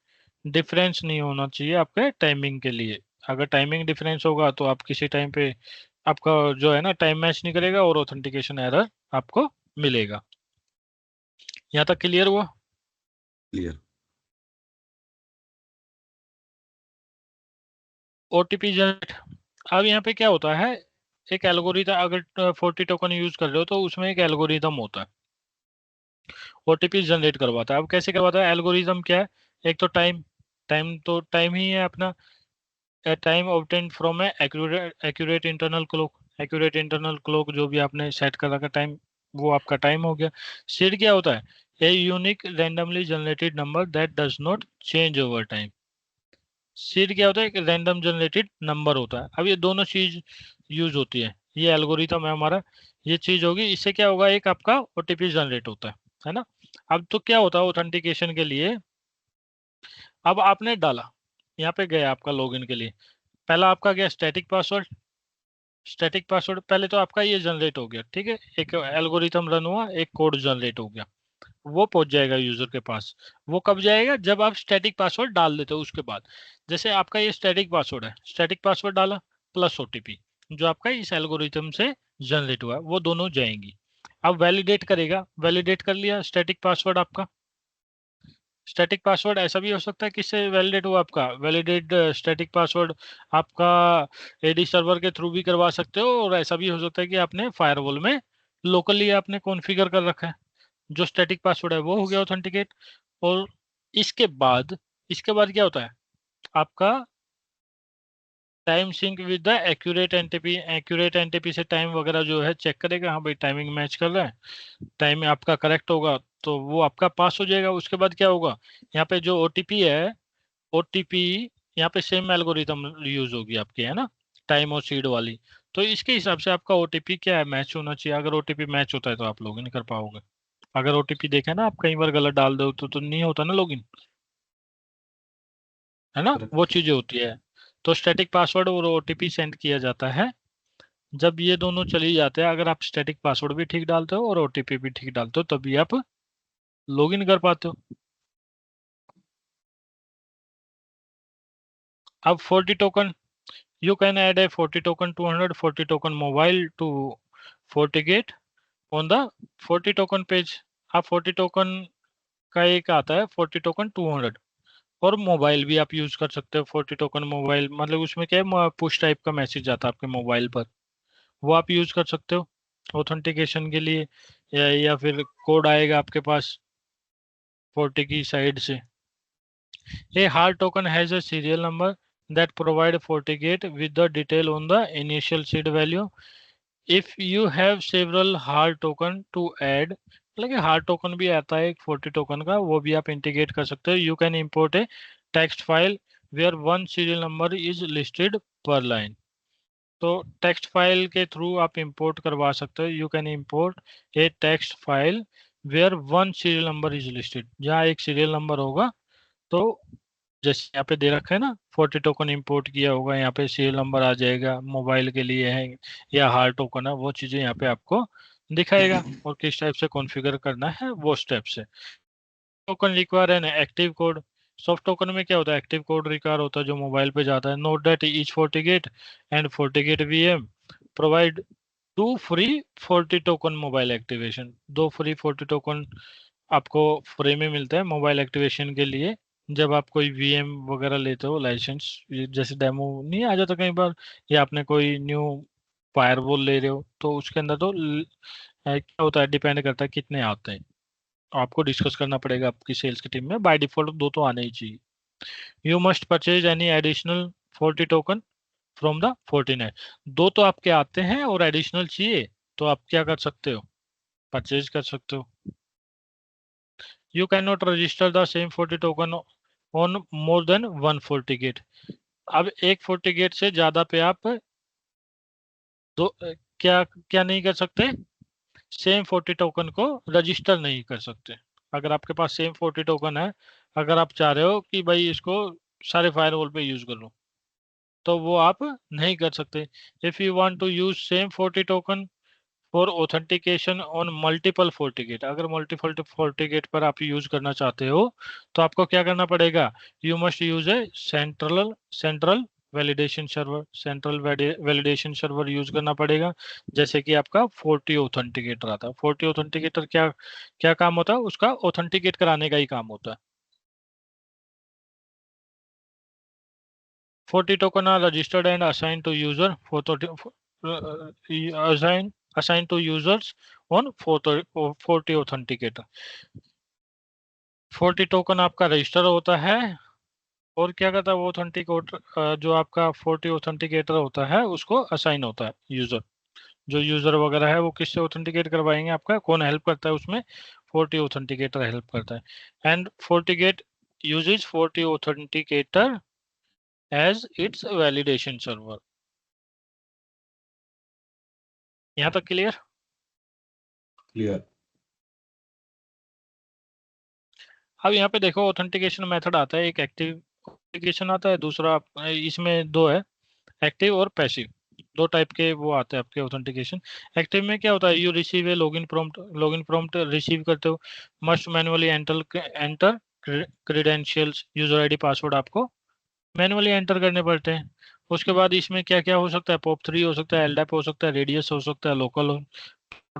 डिफरेंस नहीं होना चाहिए आपके टाइमिंग के लिए। अगर टाइमिंग डिफरेंस होगा तो आप किसी टाइम पे आपका जो है ना टाइम मैच नहीं करेगा और ऑथेंटिकेशन एरर आपको मिलेगा। यहाँ तक क्लियर हुआ। Clear. ओटीपी जनरेट, अब यहाँ पे क्या होता है, एक एल्गोरिथम, अगर 40 टोकन यूज कर रहे हो तो उसमें एक एल्गोरिथम होता है, ओटीपी जनरेट करवाता है। अब कैसे करवाता है, एल्गोरिथम क्या है, एक तो टाइम, टाइम तो टाइम ही है अपना, time obtained from A accurate accurate internal clock, accurate internal clock जो भी आपने सेट कर रखा टाइम, वो आपका टाइम हो गया। सीड क्या होता है, a unique randomly generated number that does not change over time. Seed क्या होता है, एक रैंडम जनरेटेड नंबर होता है। अब ये दोनों चीज यूज होती है, ये एल्गोरिथम है हमारा, ये चीज होगी। इससे क्या होगा, एक आपका ओटीपी जनरेट होता है ना। अब तो क्या होता है ऑथेंटिकेशन के लिए, अब आपने डाला, यहाँ पे गया आपका लॉगिन के लिए, पहला आपका गया स्टैटिक पासवर्ड। स्टैटिक पासवर्ड पहले तो आपका ये जनरेट हो गया, ठीक है, एक एल्गोरिथम रन हुआ, एक कोड जनरेट हो गया, वो पहुंच जाएगा यूजर के पास। वो कब जाएगा, जब आप स्टैटिक पासवर्ड डाल देते हो उसके बाद। जैसे आपका ये स्टैटिक पासवर्ड है, स्टैटिक पासवर्ड डाला प्लस ओटीपी जो आपका इस एल्गोरिथम से जनरेट हुआ है, वो दोनों जाएंगी। अब वैलिडेट करेगा, वैलिडेट कर लिया स्टैटिक पासवर्ड आपका। स्टैटिक पासवर्ड ऐसा भी हो सकता है किससे वैलिडेट हुआ आपका, वैलिडेट स्टैटिक पासवर्ड आपका एडी सर्वर के थ्रू भी करवा सकते हो, और ऐसा भी हो सकता है कि आपने फायरवॉल में लोकली आपने कॉन्फ़िगर कर रखा है। जो स्टैटिक पासवर्ड है वो हो गया ऑथेंटिकेट। और इसके बाद, इसके बाद क्या होता है आपका, time sync with the accurate NTP. Accurate NTP से टाइम वगैरह जो है चेक करेगा, हाँ भाई टाइमिंग मैच कर रहा है, टाइम आपका करेक्ट होगा तो वो आपका पास हो जाएगा। उसके बाद क्या होगा, यहाँ पे जो ओटीपी है, ओटीपी यहाँ पे सेम एल्गोरिथम यूज होगी आपकी, है ना, टाइम और सीड वाली। तो इसके हिसाब से आपका ओटीपी क्या है, मैच होना चाहिए। अगर ओटीपी मैच होता है तो आप लॉगिन कर पाओगे। अगर ओटीपी देखा ना आप कई बार गलत डाल दो तो नहीं होता ना लॉगिन, है ना, वो Correct. चीजें होती है। तो स्टैटिक पासवर्ड और ओटीपी सेंड किया जाता है जब ये दोनों चली जाते हैं। अगर आप स्टैटिक पासवर्ड भी ठीक डालते हो और ओटीपी भी ठीक डालते हो तभी आप लॉगिन कर पाते हो। अब 40 token, you can add a 40 token 240 token mobile to FortiGate on the 40 token page. आप 40 टोकन का एक आता है 40 टोकन 200, और मोबाइल भी आप यूज कर सकते हो 40 टोकन मोबाइल, मतलब उसमें क्या है, पुश टाइप का मैसेज आता है आपके मोबाइल पर, वो आप यूज कर सकते हो ऑथेंटिकेशन के लिए, या फिर कोड आएगा आपके पास 40 की साइड से। A hard token has a serial number that provide FortiGate with the detail on the initial seed value. If you have several hard token to add, मतलब हार्ड टोकन भी आता है एक 40 टोकन का, वो भी आप इंटीग्रेट कर सकते हो। You can import a text file where one serial number is listed per line. तो टेक्स्ट फाइल के थ्रू आप इंपोर्ट करवा सकते हो। You can import a text file where one serial number is listed, जहाँ एक सीरियल नंबर होगा। तो जैसे यहाँ पे दे रखा है ना 40 टोकन इंपोर्ट किया होगा, यहाँ पे सीरियल नंबर आ जाएगा, मोबाइल के लिए है या हार्ड टोकन है, वो चीजें यहाँ पे आपको दिखाएगा, और किस टाइप से कॉन्फ़िगर करना है वो स्टेप से। Token require an active code. Soft token में क्या होता है, एक्टिव कोड रिक्वायर होता है जो मोबाइल पे जाता है। Note that each FortiGate and FortiGate VM provide 2 free 40 token mobile activation. 2 free 40 token आपको फ्री में मिलता है मोबाइल एक्टिवेशन के लिए, जब आप कोई VM वगैरह लेते हो लाइसेंस, जैसे डेमो नहीं आ जाता कई बार, या आपने कोई न्यू फायरवॉल ले रहे हो, तो उसके अंदर तो क्या होता है, डिपेंड करता है कितने आते हैं, आपको डिस्कस करना पड़ेगा आपकी सेल्स की टीम में। बाय डिफॉल्ट 2 तो आने ही चाहिए। You must purchase any additional 40 token from the 49। 2 तो आपके आते हैं और एडिशनल चाहिए, तो आप क्या कर सकते हो, परचेज कर सकते हो। You can not register the same 40 token on more than 1 FortiGate। अब एक FortiGate से ज्यादा पे आप दो क्या क्या नहीं कर सकते, सेम 40 टोकन को रजिस्टर नहीं कर सकते। अगर आपके पास सेम 40 टोकन है, अगर आप चाह रहे हो कि भाई इसको सारे फायरवॉल पे यूज कर लो, तो वो आप नहीं कर सकते। If you want to use same 40 token for authentication on multiple FortiGate, अगर मल्टीपल FortiGate पर आप यूज करना चाहते हो, तो आपको क्या करना पड़ेगा, you must use A central validation server. Central validation server use करना पड़ेगा, जैसे कि आपका 40 ऑथेंटिकेटर आता है। 40 ऑथेंटिकेटर क्या क्या काम होता है उसका, ऑथेंटिकेट कराने का ही काम होता है। 40 token are registered and assigned to user for assigned to users on 40 authenticator। 40 token आपका रजिस्टर होता है, और क्या करता है वो ऑथेंटिकेटर, जो आपका 40 ऑथेंटिकेटर होता है उसको असाइन होता है यूजर। जो यूजर वगैरह है वो किससे ऑथेंटिकेट करवाएंगे, आपका कौन हेल्प करता है उसमें, 40 ऑथेंटिकेटर हेल्प करता है। And FortiGate uses 40 authenticator as its validation server। यहाँ तक क्लियर? Clear. अब यहाँ पे देखो ऑथेंटिकेशन मेथड आता है, एक एक्टिव ऑथेंटिकेशन आता है, दूसरा इसमें 2 है, एक्टिव और पैसिव। 2 टाइप के वो आते हैं आपके ऑथेंटिकेशन। एक्टिव में क्या होता है, you receive A login prompt receive करते हो, must manually enter credentials, user ID password आपको मैनुअली एंटर करने पड़ते हैं। उसके बाद इसमें क्या क्या हो सकता है, POP3 हो सकता है, LDAP हो सकता है, रेडियस हो सकता है, लोकल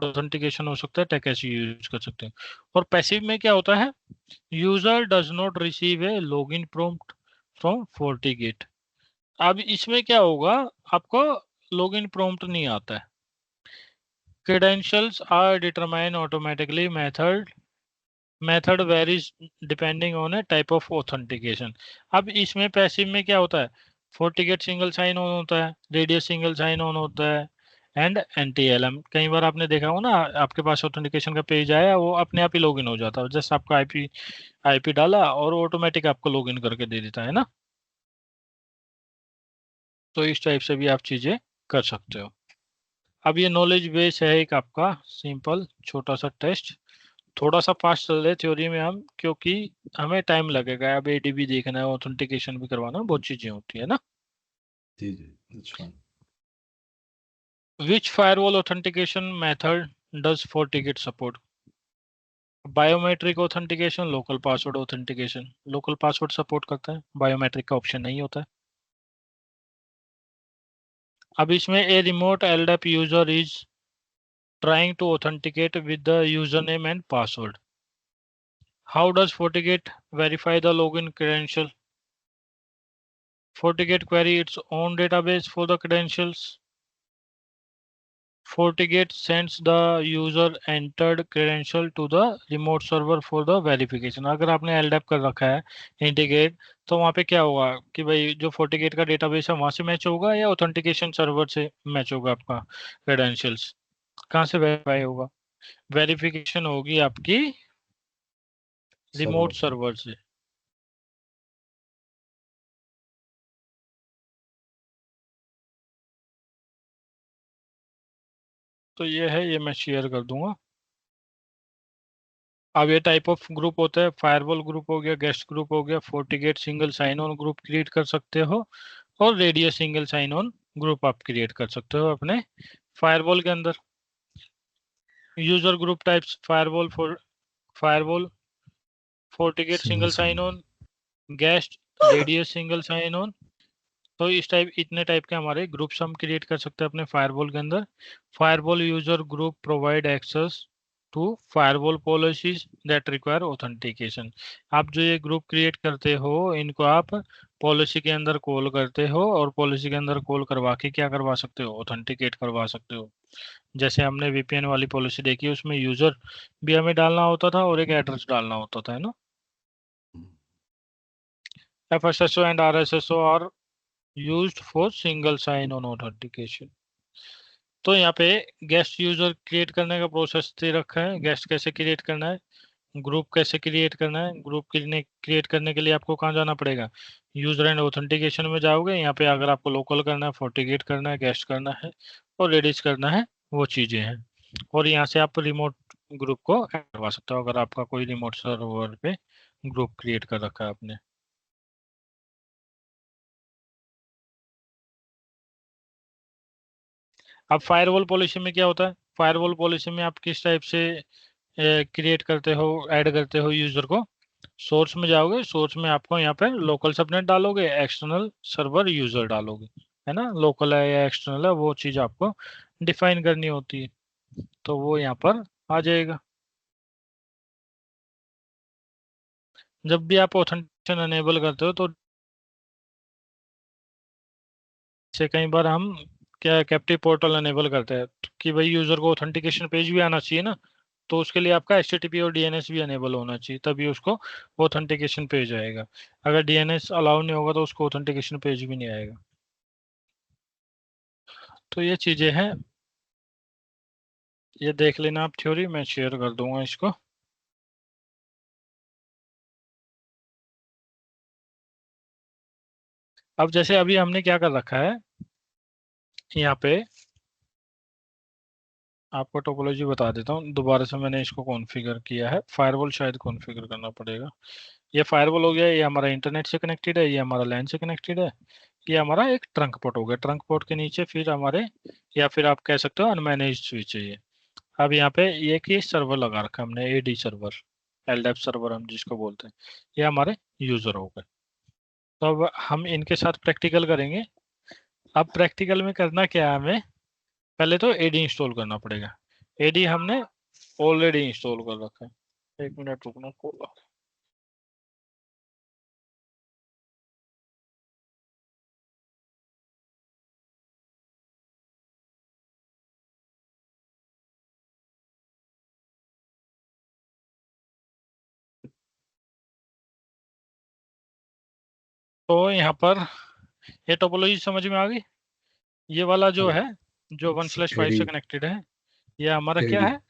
ऑथेंटिकेशन हो सकता है, टेक ऐसे यूज कर सकते हैं। और पैसिव में क्या होता है, user does not receive A login prompt from FortiGate। अब इसमें क्या होगा, आपको लॉगिन प्रॉम्प्ट नहीं आता है। Credentials are determine automatically, method varies depending on a type of authentication. अब इसमें पैसिव में क्या होता है, FortiGate सिंगल साइन ऑन होता है, रेडियस सिंगल साइन ऑन होता है, एंड NTLM। कई बार आपने देखा हो ना, आपके पास ऑथेंटिकेशन का पेज आया, वो अपने आप ही लॉगिन हो जाता है, जैसे आपका आईपी डाला और ऑटोमेटिक आपको लॉगिन करके दे देता है ना। तो इस टाइप से भी आप चीजें कर सकते हो। अब ये नॉलेज बेस है एक आपका सिंपल छोटा सा टेस्ट, थोड़ा सा फास्ट चल रहे थ्योरी में हम, क्योंकि हमें टाइम लगेगा, अब ADB देखना है, ऑथेंटिकेशन भी करवाना, बहुत चीजें होती है ना। जी जी, that's fine. Which firewall authentication method does FortiGate support? Biometric authentication, local password authentication. Local password support करता है, बायोमेट्रिक का ऑप्शन नहीं होता है। अब इसमें a remote LDAP user is trying to authenticate with the username and password. How does FortiGate verify the login credential? FortiGate query its own database for the credentials. FortiGate sends the user entered credential to the remote server for the verification. अगर आपने LDAP कर रखा है integrate, तो वहाँ पे क्या होगा कि भाई जो FortiGate का डेटाबेस है वहाँ से मैच होगा या ऑथेंटिकेशन सर्वर से मैच होगा आपका क्रेडेंशियल्स? कहाँ से वेरीफाई होगा? वेरिफिकेशन होगी आपकी रिमोट सर्वर से। तो ये है, ये मैं शेयर कर दूंगा। अब ये टाइप ऑफ ग्रुप होता है, फायरवॉल ग्रुप हो गया, गेस्ट ग्रुप हो गया, FortiGate single sign on group create कर सकते हो, और RADIUS single sign on group आप क्रिएट कर सकते हो अपने फायरवॉल के अंदर। User group types firewall FortiGate single sign on, guest RADIUS single sign on. तो इतने टाइप के हमारे ग्रुप्स हम क्रिएट कर सकते हैं अपने फायरवॉल के अंदर। Firewall user group provide access to firewall policies that require authentication. आप जो ये ग्रुप क्रिएट करते हो इनको आप पॉलिसी के अंदर कॉल करते हो, और पॉलिसी के अंदर कॉल करवा के क्या करवा सकते हो? ऑथेंटिकेट करवा सकते हो। जैसे हमने VPN वाली पॉलिसी देखी, उसमें यूजर भी हमें डालना होता था और एक एड्रेस डालना होता था, है ना। FSSO and RSSO are used for single sign on authentication। तो यहाँ पे गेस्ट यूजर क्रिएट करने का प्रोसेस दे रखा है। गेस्ट कैसे क्रिएट करना है, ग्रुप कैसे क्रिएट करना है। ग्रुप क्रिएट करने के लिए आपको कहाँ जाना पड़ेगा? यूजर एंड ऑथेंटिकेशन में जाओगे। यहाँ पे अगर आपको लोकल करना है, फोर्टिगेट करना है, गेस्ट करना है और रेडिस करना है, वो चीजें हैं। और यहाँ से आप रिमोट ग्रुप को ऐड करवा सकते हो अगर आपका कोई रिमोट सर्वर पे ग्रुप क्रिएट कर रखा है आपने। अब फायरवॉल पॉलिसी में क्या होता है? फायरवॉल पॉलिसी में आप किस टाइप से क्रिएट करते हो, ऐड करते हो यूजर को? सोर्स में जाओगे, सोर्स में आपको यहाँ पे लोकल सबनेट डालोगे, एक्सटर्नल सर्वर यूजर डालोगे, है ना। लोकल है या एक्सटर्नल है वो चीज आपको डिफाइन करनी होती है, तो वो यहाँ पर आ जाएगा। जब भी आप ऑथेंटिकेशन अनेबल करते हो तो से कई बार हम क्या कैप्टिव पोर्टल अनेबल करते हैं कि भाई यूजर को ऑथेंटिकेशन पेज भी आना चाहिए ना, तो उसके लिए आपका HTTP और DNS भी अनेबल होना चाहिए, तभी उसको ऑथेंटिकेशन पेज आएगा। अगर DNS अलाउ नहीं होगा तो उसको ऑथेंटिकेशन पेज भी नहीं आएगा। तो ये चीजें हैं, ये देख लेना आप थ्योरी, मैं शेयर कर दूंगा इसको। अब जैसे अभी हमने क्या कर रखा है यहाँ पे, आपको टोपोलॉजी बता देता हूँ दोबारा से। मैंने इसको कॉन्फ़िगर किया है, फायरवॉल शायद कॉन्फ़िगर करना पड़ेगा। ये फायरवॉल हो गया, ये हमारा इंटरनेट से कनेक्टेड है, ये हमारा लैन से कनेक्टेड है, ये हमारा एक ट्रंक पोर्ट हो गया। ट्रंक पोर्ट के नीचे फिर हमारे, या फिर आप कह सकते हो अनमैनेज्ड स्विच है ये। अब यहाँ पे ये कि सर्वर लगा रखा है हमने, AD सर्वर, LDAP सर्वर हम जिसको बोलते हैं, ये हमारे यूजर हो गए। तो अब हम इनके साथ प्रैक्टिकल करेंगे। अब प्रैक्टिकल में करना क्या है हमें? पहले तो AD इंस्टॉल करना पड़ेगा। AD हमने ऑलरेडी इंस्टॉल कर रखा है। एक मिनट रुकना, कॉल। तो यहाँ पर ये टोपोलॉजी समझ में आ गई। ये वाला जो है, जो 1/5 एडी से कनेक्टेड है, ये हमारा क्या एडी है?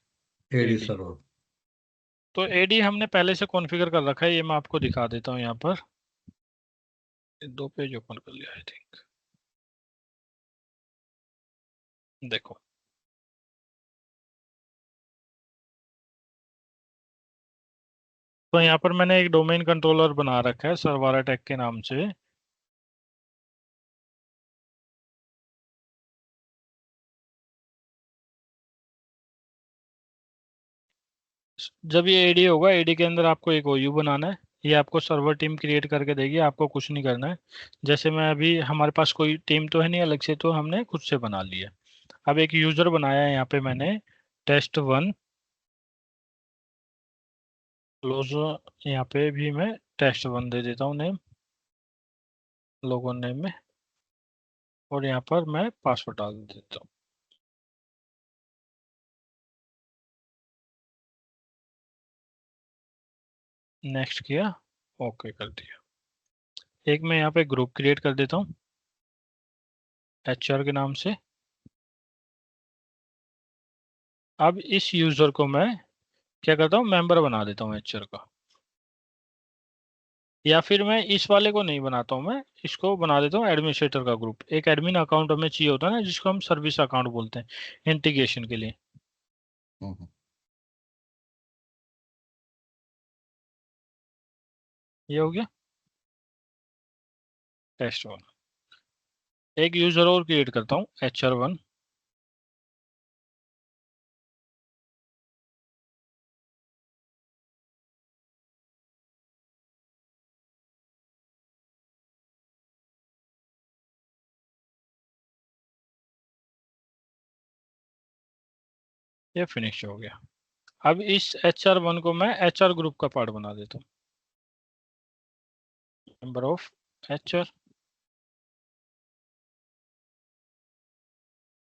AD AD। सर्वर। तो AD हमने पहले से कॉन्फ़िगर कर रखा है, ये मैं आपको दिखा देता हूँ यहाँ पर। दो पेज ओपन कर लिया आई थिंक, देखो। तो यहाँ पर मैंने एक डोमेन कंट्रोलर बना रखा है सर्वर अटैक के नाम से। जब ये AD होगा, AD के अंदर आपको एक OU बनाना है। ये आपको सर्वर टीम क्रिएट करके देगी, आपको कुछ नहीं करना है। जैसे मैं अभी, हमारे पास कोई टीम तो है नहीं अलग से, तो हमने खुद से बना लिया। अब एक यूजर बनाया है यहाँ पे मैंने, test1 क्लोज। यहाँ पे भी मैं test1 दे देता हूँ नेम, लोगो नेम में, और यहाँ पर मैं पासवर्ड डाल देता हूँ। नेक्स्ट किया, ओके कर दिया। एक मैं यहाँ पे ग्रुप क्रिएट कर देता हूँ HR के नाम से। अब इस यूजर को मैं क्या करता हूँ, मेंबर बना देता हूँ HR का। या फिर मैं इस वाले को नहीं बनाता हूँ, मैं इसको बना देता हूँ एडमिनिस्ट्रेटर का ग्रुप। एक एडमिन अकाउंट हमें चाहिए होता है ना, जिसको हम सर्विस अकाउंट बोलते हैं इंटीग्रेशन के लिए। हम्म, ये हो गया test1। एक यूजर और क्रिएट करता हूँ HR1। ये फिनिश हो गया। अब इस HR1 को मैं HR ग्रुप का पार्ट बना देता हूँ, मेंबर ऑफ HR।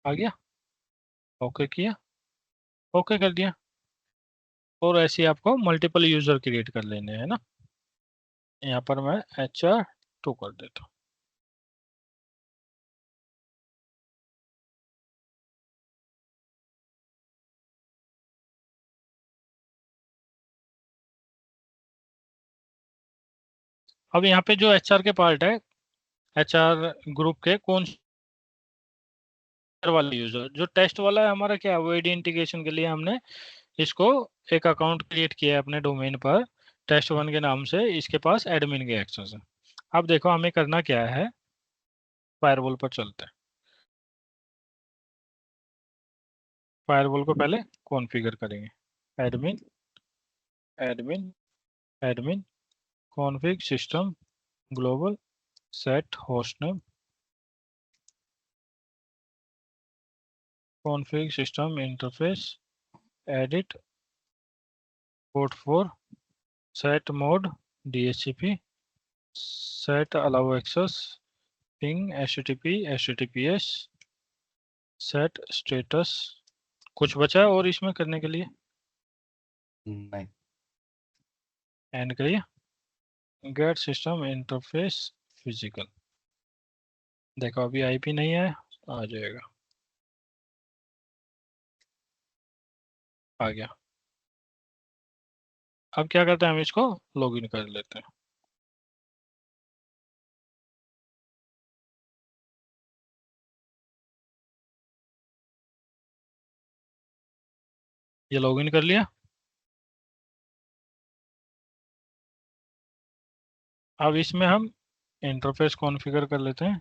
आ गया, ओके किया, ओके कर दिया। और ऐसे ही आपको मल्टीपल यूजर क्रिएट कर लेने हैं ना। यहाँ पर मैं HR2 कर देता हूँ। अब यहाँ पे जो HR के पार्ट है, HR ग्रुप के कौन वाला यूजर, जो टेस्ट वाला है हमारा, क्या वो AD इंटीग्रेशन के लिए हमने इसको एक अकाउंट क्रिएट किया है अपने डोमेन पर test1 के नाम से। इसके पास एडमिन के एक्सेस है। अब देखो हमें करना क्या है, फायरवॉल पर चलते हैं। फायरवॉल को पहले कॉन्फ़िगर करेंगे। Admin admin admin config system global set hostname config system interface edit port 4 set mode DHCP set allow access ping HTTPS set status. कुछ बचा है और इसमें करने के लिए? नहीं। एंड करिए, गेट सिस्टम इंटरफेस फिजिकल। देखो अभी IP नहीं है, आ जाएगा। आ गया। अब क्या करते हैं, हम इसको लॉगिन कर लेते हैं। ये लॉगिन कर लिया। अब इसमें हम इंटरफेस कॉन्फ़िगर कर लेते हैं।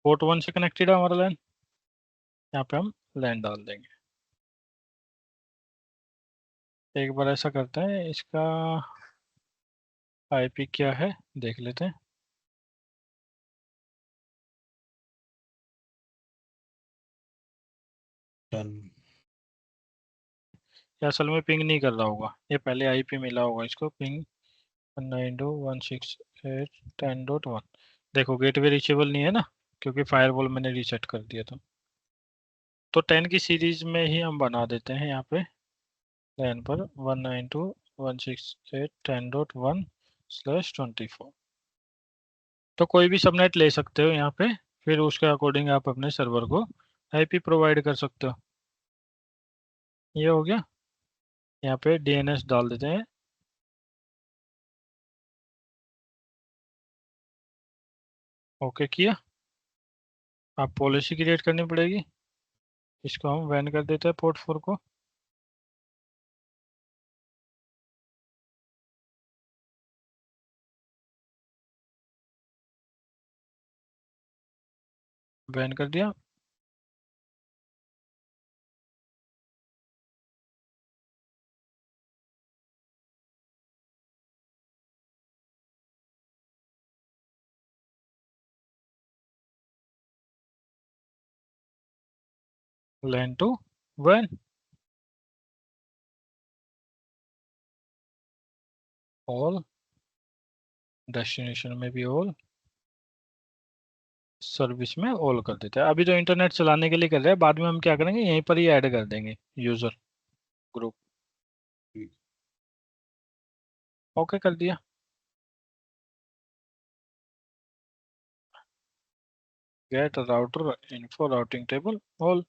पोर्ट 1 से कनेक्टेड है हमारा लैन, यहाँ पे हम लैन डाल देंगे। एक बार ऐसा करते हैं, इसका IP क्या है देख लेते हैं। डन। ये असल में पिंग नहीं कर रहा होगा, ये पहले IP मिला होगा इसको, पिंग 192.168.10.1। देखो गेटवे रीचेबल नहीं है ना, क्योंकि फायरवॉल मैंने रीसेट कर दिया था। तो 10 की सीरीज में ही हम बना देते हैं यहाँ पे लैन पर 192.168.10.1/24। तो कोई भी सबनेट ले सकते हो यहाँ पे, फिर उसके अकॉर्डिंग आप अपने सर्वर को IP प्रोवाइड कर सकते हो। ये हो गया। यहाँ पे DNS डाल देते हैं। ओके किया। आप पॉलिसी क्रिएट करनी पड़ेगी, इसको हम बैन कर देते हैं पोर्ट 4 को। बैन कर दिया। LAN to WAN, all, destination में भी all, सर्विस में ऑल कर देते हैं। अभी तो इंटरनेट चलाने के लिए कर रहे हैं, बाद में हम क्या करेंगे, यहीं पर ही ऐड कर देंगे यूजर ग्रुप। ओके कर दिया। Get router info routing table all.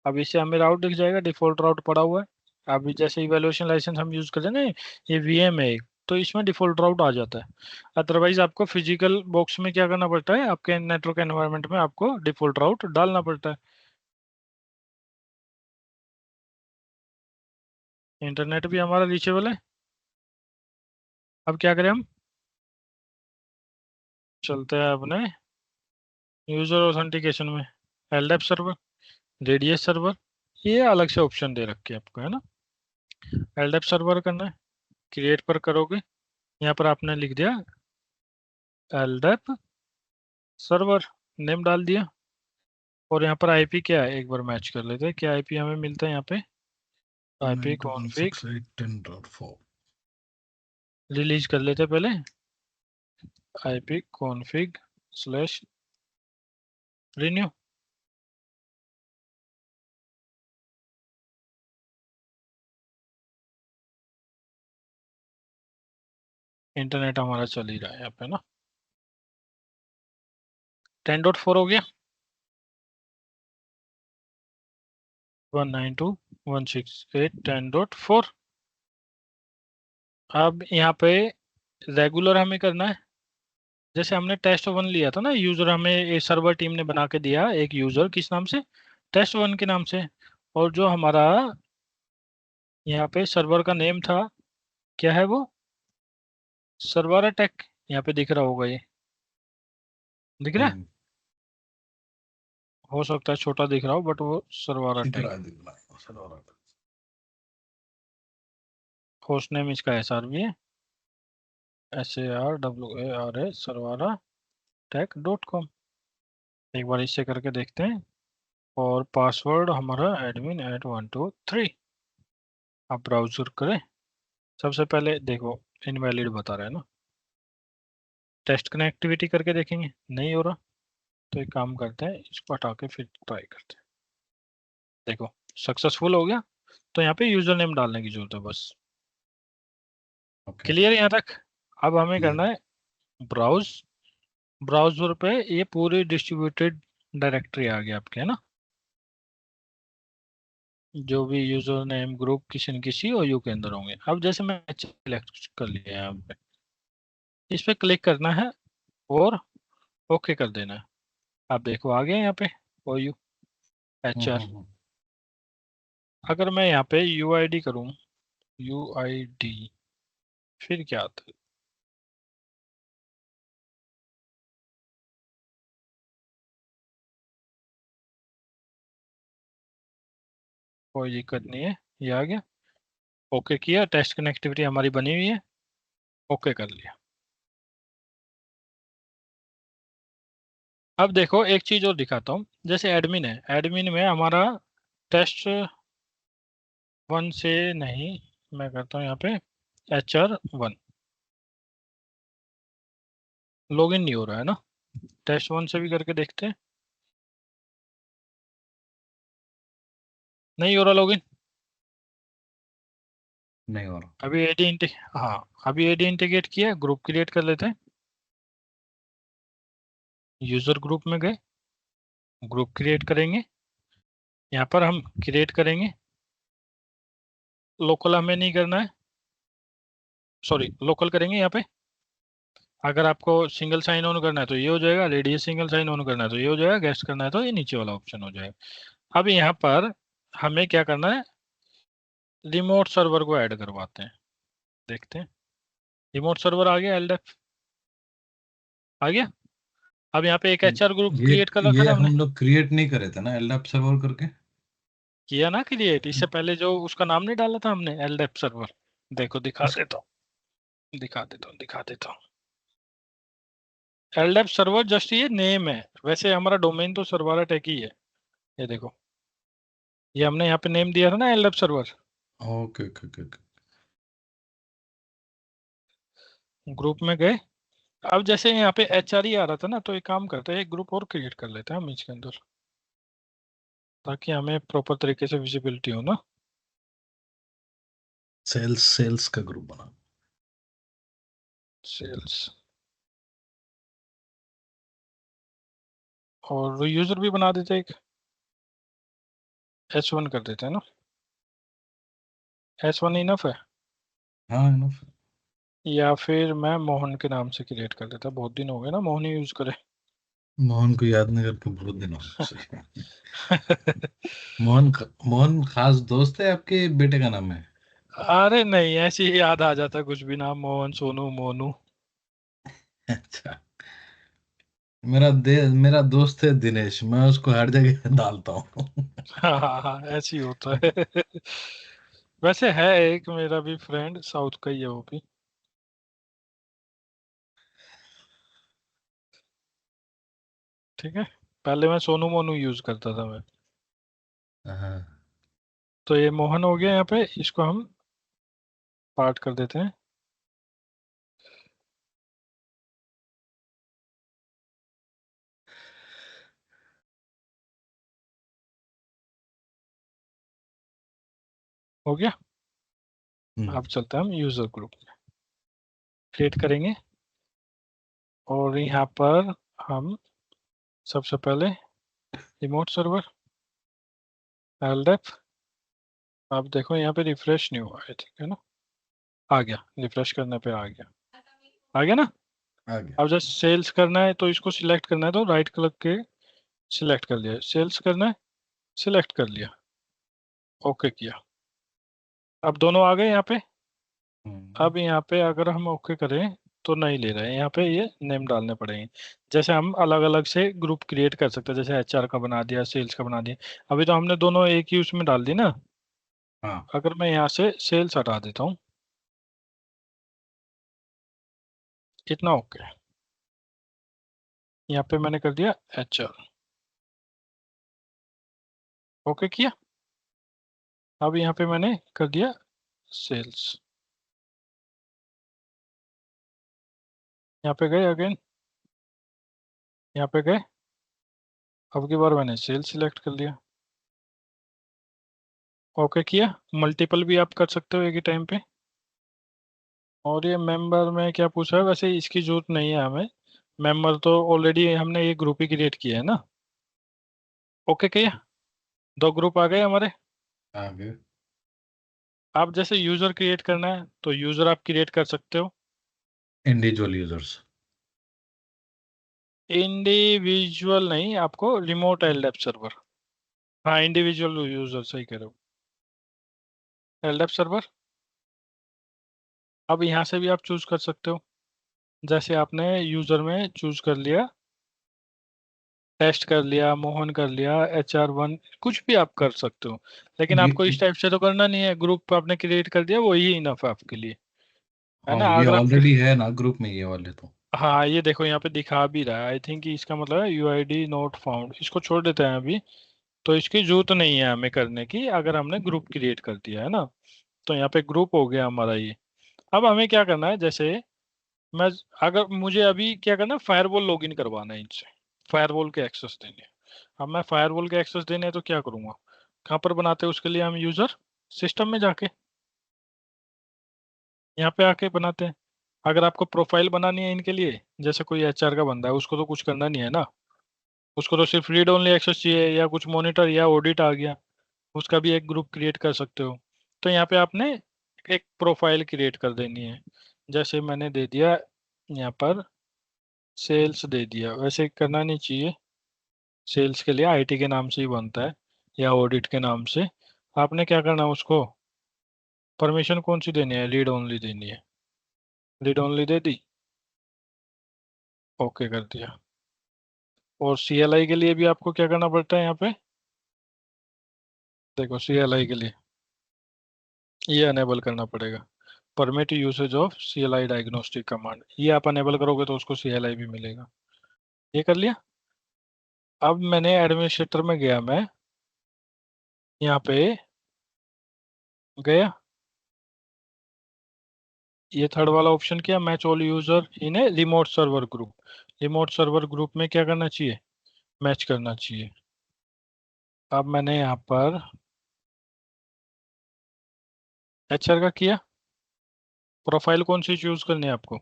अब इससे हमें राउट दिख जाएगा, डिफॉल्ट राउट पड़ा हुआ है। अभी जैसे इवैल्यूएशन लाइसेंस हम यूज कर रहे हैं ना, ये वीएम है एक, तो इसमें डिफॉल्ट राउट आ जाता है। अदरवाइज आपको फिजिकल बॉक्स में क्या करना पड़ता है, आपके नेटवर्क एनवायरनमेंट में आपको डिफॉल्ट राउट डालना पड़ता है। इंटरनेट भी हमारा रीचेबल है। अब क्या करें हम, चलते हैं अपने यूजर ऑथेंटिकेशन में, एलडैप सर्वर, रेडियस सर्वर, ये अलग से ऑप्शन दे रखे हैं आपको, है ना। एलडैप सर्वर करना है, क्रिएट पर करोगे, यहाँ पर आपने लिख दिया एलडैप सर्वर, नेम डाल दिया, और यहाँ पर आईपी क्या है एक बार मैच कर लेते हैं, क्या आईपी हमें मिलता है यहाँ पे, आईपी कॉन्फिग रिलीज कर लेते हैं पहले, IP config slash renew. Internet हमारा चल ही रहा है यहाँ पे ना। 10.4 हो गया, 192.168.10.4। अब यहाँ पे रेगुलर हमें करना है, जैसे हमने टेस्ट 1 लिया था ना, यूजर हमें सर्वर टीम ने बना के दिया एक यूजर, किस नाम से, टेस्ट 1 के नाम से, और जो हमारा यहाँ पे सर्वर का नेम था, क्या है वो, सर्वर अटैक, यहाँ पे दिख रहा होगा, ये दिख रहा है, हो सकता है छोटा दिख रहा हो, बट वो सर्वर अटैक, होस्ट नेम इसका SRV है, SARWARA सर्वारा tech.com। एक बार इससे करके देखते हैं, और पासवर्ड हमारा admin@123। आप ब्राउजर करें, सबसे पहले देखो इनवैलिड बता रहा है ना, टेस्ट कनेक्टिविटी करके देखेंगे, नहीं हो रहा, तो एक काम करते हैं, इसको हटा के फिर ट्राई करते हैं। देखो सक्सेसफुल हो गया, तो यहाँ पे यूजर नेम डालने की जरूरत है बस। क्लियर यहाँ तक। अब हमें करना है ब्राउज, ब्राउजर पे ये पूरी डिस्ट्रीब्यूटेड डायरेक्टरी आ गया आपके, है ना, जो भी यूजर नेम ग्रुप किसी न किसी OU के अंदर होंगे। अब जैसे मैं सिलेक्ट कर लिया यहाँ पे, इस पे क्लिक करना है और ओके कर देना है। आप देखो आ गया यहाँ पे OU HR। अगर मैं यहाँ पे UID करूँ, UID फिर क्या आता है, कोई दिक्कत नहीं है, ये आ गया। ओके किया, टेस्ट कनेक्टिविटी हमारी बनी हुई है, ओके कर लिया। अब देखो एक चीज और दिखाता हूँ, जैसे एडमिन है, एडमिन में हमारा टेस्ट 1 से नहीं, मैं करता हूँ यहाँ पे HR1, लॉगिन नहीं हो रहा है ना, टेस्ट 1 से भी करके देखते हैं, नहीं हो रहा लॉगिन, नहीं हो रहा। अभी AD हाँ, अभी AD इंटीग्रेट किया, ग्रुप क्रिएट कर लेते हैं, यूजर ग्रुप में गए, ग्रुप क्रिएट करेंगे, यहाँ पर हम क्रिएट करेंगे, लोकल हमें नहीं करना है, सॉरी लोकल करेंगे यहाँ पे। अगर आपको सिंगल साइन ऑन करना है तो ये हो जाएगा, रेडियस सिंगल साइन ऑन करना है तो ये हो जाएगा, गेस्ट करना है तो ये नीचे वाला ऑप्शन हो जाएगा। अब यहाँ पर हमें क्या करना है, रिमोट सर्वर को ऐड करवाते हैं, देखते हैं, रिमोट सर्वर आ गया, LDAP आ गया। अब यहाँ पे एक HR ग्रुप क्रिएट कर रखा ये था हमने, हम लोग क्रिएट नहीं करे थे ना LDAP सर्वर करके, किया ना क्रिएट, इससे पहले जो उसका नाम नहीं डाला था हमने, LDAP सर्वर। देखो दिखा देता हूँ, दिखा देता हूँ। LDAP सर्वर जस्ट ये नेम है, वैसे हमारा डोमेन तो सर्वर अटैक ही है, ये देखो ये हमने यहाँ पे नेम दिया था ना LDAP server, okay okay okay okay. Group में गए। अब जैसे यहाँ पे HRE आ रहा था ना, तो एक काम करते हैं, एक ग्रुप और क्रिएट कर लेते हैं हम इसके अंदर, ताकि हमें प्रॉपर तरीके से विजिबिलिटी हो ना। सेल्स का ग्रुप बना। सेल्स, और यूजर भी बना देते हैं एक, H1 कर देते हैं ना, H1 इनफ है। हाँ इनफ। या फिर मैं मोहन के नाम से क्रिएट कर देता, बहुत दिन हो गए ना मोहन ही यूज करे। मोहन को याद नहीं करके बहुत दिन हो गए सही। मोहन खास दोस्त है आपके बेटे का नाम है? अरे नहीं, ऐसे ही याद आ जाता कुछ भी नाम, मोहन, सोनू, मोनू। अच्छा। मेरा दोस्त है दिनेश, मैं उसको हर जगह डालता हूँ। हाँ हाँ हाँ, ऐसे ही होता है। वैसे है एक मेरा भी फ्रेंड, साउथ का ही है वो भी। ठीक है, पहले मैं सोनू मोनू यूज करता था मैं। हाँ। तो ये मोहन हो गया, यहाँ पे इसको हम पार्ट कर देते हैं। हो गया। अब चलते हैं हम यूजर ग्रुप में, क्रिएट करेंगे। और यहाँ पर हम सबसे पहले रिमोट सर्वर LDAP। अब देखो यहाँ पे रिफ्रेश नहीं हुआ है, ठीक है ना, आ गया, रिफ्रेश करने पे आ गया, आ गया ना। आ गया। अब जब सेल्स करना है तो इसको सिलेक्ट करना है, तो राइट क्लिक के सिलेक्ट कर लिया, सेल्स करना है, सिलेक्ट कर लिया, ओके किया। अब दोनों आ गए यहाँ पे। अब यहाँ पे अगर हम ओके करें तो नहीं ले रहे हैं, यहाँ पे ये नेम डालने पड़ेंगे। जैसे हम अलग अलग से ग्रुप क्रिएट कर सकते हैं, जैसे HR का बना दिया, सेल्स का बना दिया। अभी तो हमने दोनों एक ही उसमें डाल दी ना। हाँ। अगर मैं यहाँ से सेल्स हटा देता हूँ, कितना ओके, यहाँ पे मैंने कर दिया HR, ओके किया। अब यहाँ पे मैंने कर दिया सेल्स, यहाँ पे गए अगेन, यहाँ पे गए। अब की बार मैंने सेल्स सिलेक्ट कर लिया, ओके किया। मल्टीपल भी आप कर सकते हो एक ही टाइम पे। और ये मेंबर में क्या पूछा है, वैसे इसकी जरूरत नहीं है हमें, मेंबर तो ऑलरेडी हमने ये ग्रुप ही क्रिएट किया है ना। ओके किया, दो ग्रुप आ गए हमारे। आ गए। आप जैसे यूजर क्रिएट करना है तो यूजर आप क्रिएट कर सकते हो, इंडिविजुअल यूजर्स। इंडिविजुअल नहीं, आपको रिमोट LDAP सर्वर। हाँ, इंडिविजुअल यूजर, सही कह रहे हो, LDAP सर्वर। अब यहाँ से भी आप चूज कर सकते हो, जैसे आपने यूजर में चूज कर लिया, टेस्ट कर लिया, मोहन कर लिया, HR1, कुछ भी आप कर सकते हो। लेकिन ये आपको इस टाइप से तो करना नहीं है, ग्रुप आपने क्रिएट कर दिया, वही इनफ है आपके लिए, है हाँ ना। ये अगर आपके, ऑलरेडी है ना ग्रुप में ये वाले तो। हाँ ये देखो यहाँ पे दिखा भी रहा है, आई थिंक इसका मतलब है UID नॉट फाउंड, इसको छोड़ देते हैं अभी। तो इसकी जरूरत नहीं है हमें करने की, अगर हमने ग्रुप क्रिएट कर दिया है ना। तो यहाँ पे ग्रुप हो गया हमारा ये। अब हमें क्या करना है, जैसे मैं, अगर मुझे अभी क्या करना है, फायरवॉल लॉगिन करवाना है इनसे, फायरवॉल के एक्सेस देने हैं। अब मैं फायरवॉल के एक्सेस देने हैं तो क्या करूंगा, कहाँ पर बनाते हैं उसके लिए हम, यूजर सिस्टम में जाके यहाँ पे आके बनाते हैं। अगर आपको प्रोफाइल बनानी है इनके लिए, जैसे कोई HR का बंदा है, उसको तो कुछ करना नहीं है ना, उसको तो सिर्फ रीड ओनली एक्सेस चाहिए, या कुछ मॉनिटर या ऑडिट आ गया, उसका भी एक ग्रुप क्रिएट कर सकते हो। तो यहाँ पे आपने एक प्रोफाइल क्रिएट कर देनी है, जैसे मैंने दे दिया यहाँ पर सेल्स दे दिया, वैसे करना नहीं चाहिए, सेल्स के लिए IT के नाम से ही बनता है, या ऑडिट के नाम से। आपने क्या करना है, उसको परमिशन कौन सी देनी है, रीड ओनली देनी है, read only they the, okay कर दिया। और CLI के लिए भी आपको क्या करना पड़ता है यहाँ पे, देखो CLI के लिए ये अनेबल करना पड़ेगा, permit usage of CLI diagnostic command, ये आप अनेबल करोगे तो उसको CLI भी मिलेगा। ये कर लिया। अब मैंने एडमिनिस्ट्रेटर में गया मैं, यहाँ पे गया, ये थर्ड वाला ऑप्शन किया, match all user in a remote server group. Remote server group में क्या करना चाहिए, मैच करना चाहिए। अब मैंने यहाँ पर एचआर का किया, प्रोफाइल कौन सी चूज करनी है आपको,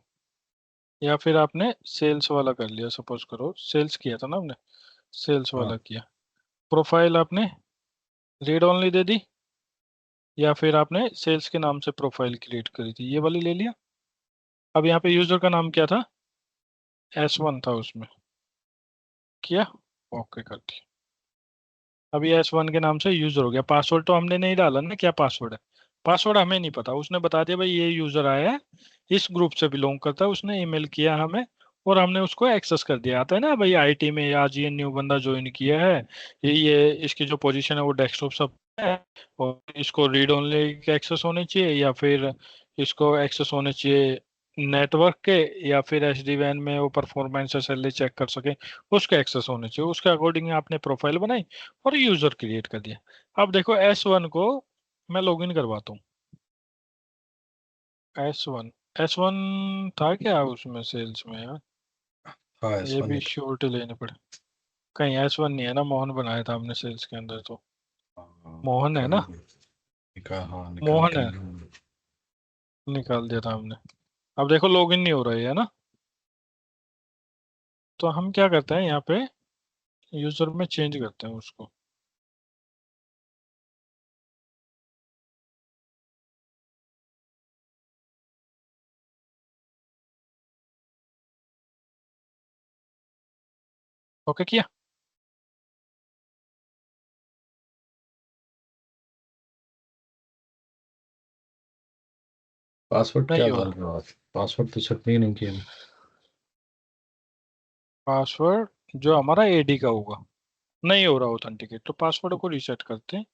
या फिर आपने सेल्स वाला कर लिया, सपोज करो सेल्स किया था ना आपने, सेल्स हाँ, वाला किया। प्रोफाइल आपने रीड ओनली दे दी, या फिर आपने सेल्स के नाम से प्रोफाइल क्रिएट करी थी, ये वाली ले लिया। अब यहाँ पे यूजर का नाम क्या था, S1 था उसमें, किया, ओके कर दिया। अभी S1 के नाम से यूजर हो गया। पासवर्ड तो हमने नहीं डाला ना, क्या पासवर्ड है, पासवर्ड हमें नहीं पता, उसने बता दिया भाई ये यूजर आया है, इस ग्रुप से बिलोंग करता है, उसने ईमेल किया हमें और हमने उसको एक्सेस कर दिया। आता है ना भाई आईटी में, आज ये न्यू बंदा ज्वाइन किया है, ये इसकी जो पोजीशन है वो डेस्कटॉप सब है, और इसको रीड ओनली एक्सेस होने चाहिए, या फिर इसको एक्सेस होने चाहिए नेटवर्क के, या फिर एसडी वैन में वो परफॉर्मेंस एसएलए चेक कर सके, उसके एक्सेस होने चाहिए। उसके अकॉर्डिंग आपने प्रोफाइल बनाई और यूजर क्रिएट कर दिया। अब देखो S1 को मैं लॉगिन करवाता हूँ। S1, S1 था क्या उसमें सेल्स में यार, हाँ, ये S1 भी ही था। श्योरिटी लेनी पड़े। कहीं S1 नहीं है ना, मोहन बनाया था हमने सेल्स के अंदर तो, हाँ, मोहन है ना, हाँ, निकाल मोहन के है, निकाल दिया था हमने। अब देखो लॉगिन नहीं हो रहा है ना, तो हम क्या करते हैं यहाँ पे यूजर में चेंज करते हैं उसको। ओके किया, पासवर्ड क्या नहीं हो डाल रहा, रहे हो आप? पासवर्ड तो सेट नहीं नहीं किया। पासवर्ड जो हमारा एडी का होगा, नहीं हो रहा ऑथेंटिकेट, तो पासवर्ड को रीसेट करते हैं।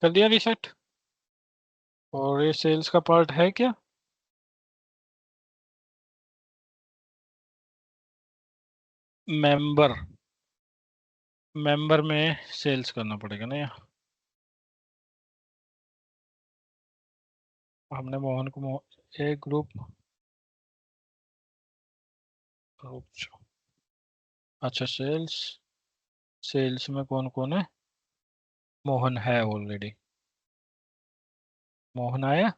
कर दिया रीसेट। और ये सेल्स का पार्ट है क्या, मेंबर, मेंबर में सेल्स करना पड़ेगा ना यहाँ। हमने मोहन को एक ग्रुप, ग्रुप, अच्छा सेल्स, सेल्स में कौन कौन है, मोहन है ऑलरेडी, मोहन आया।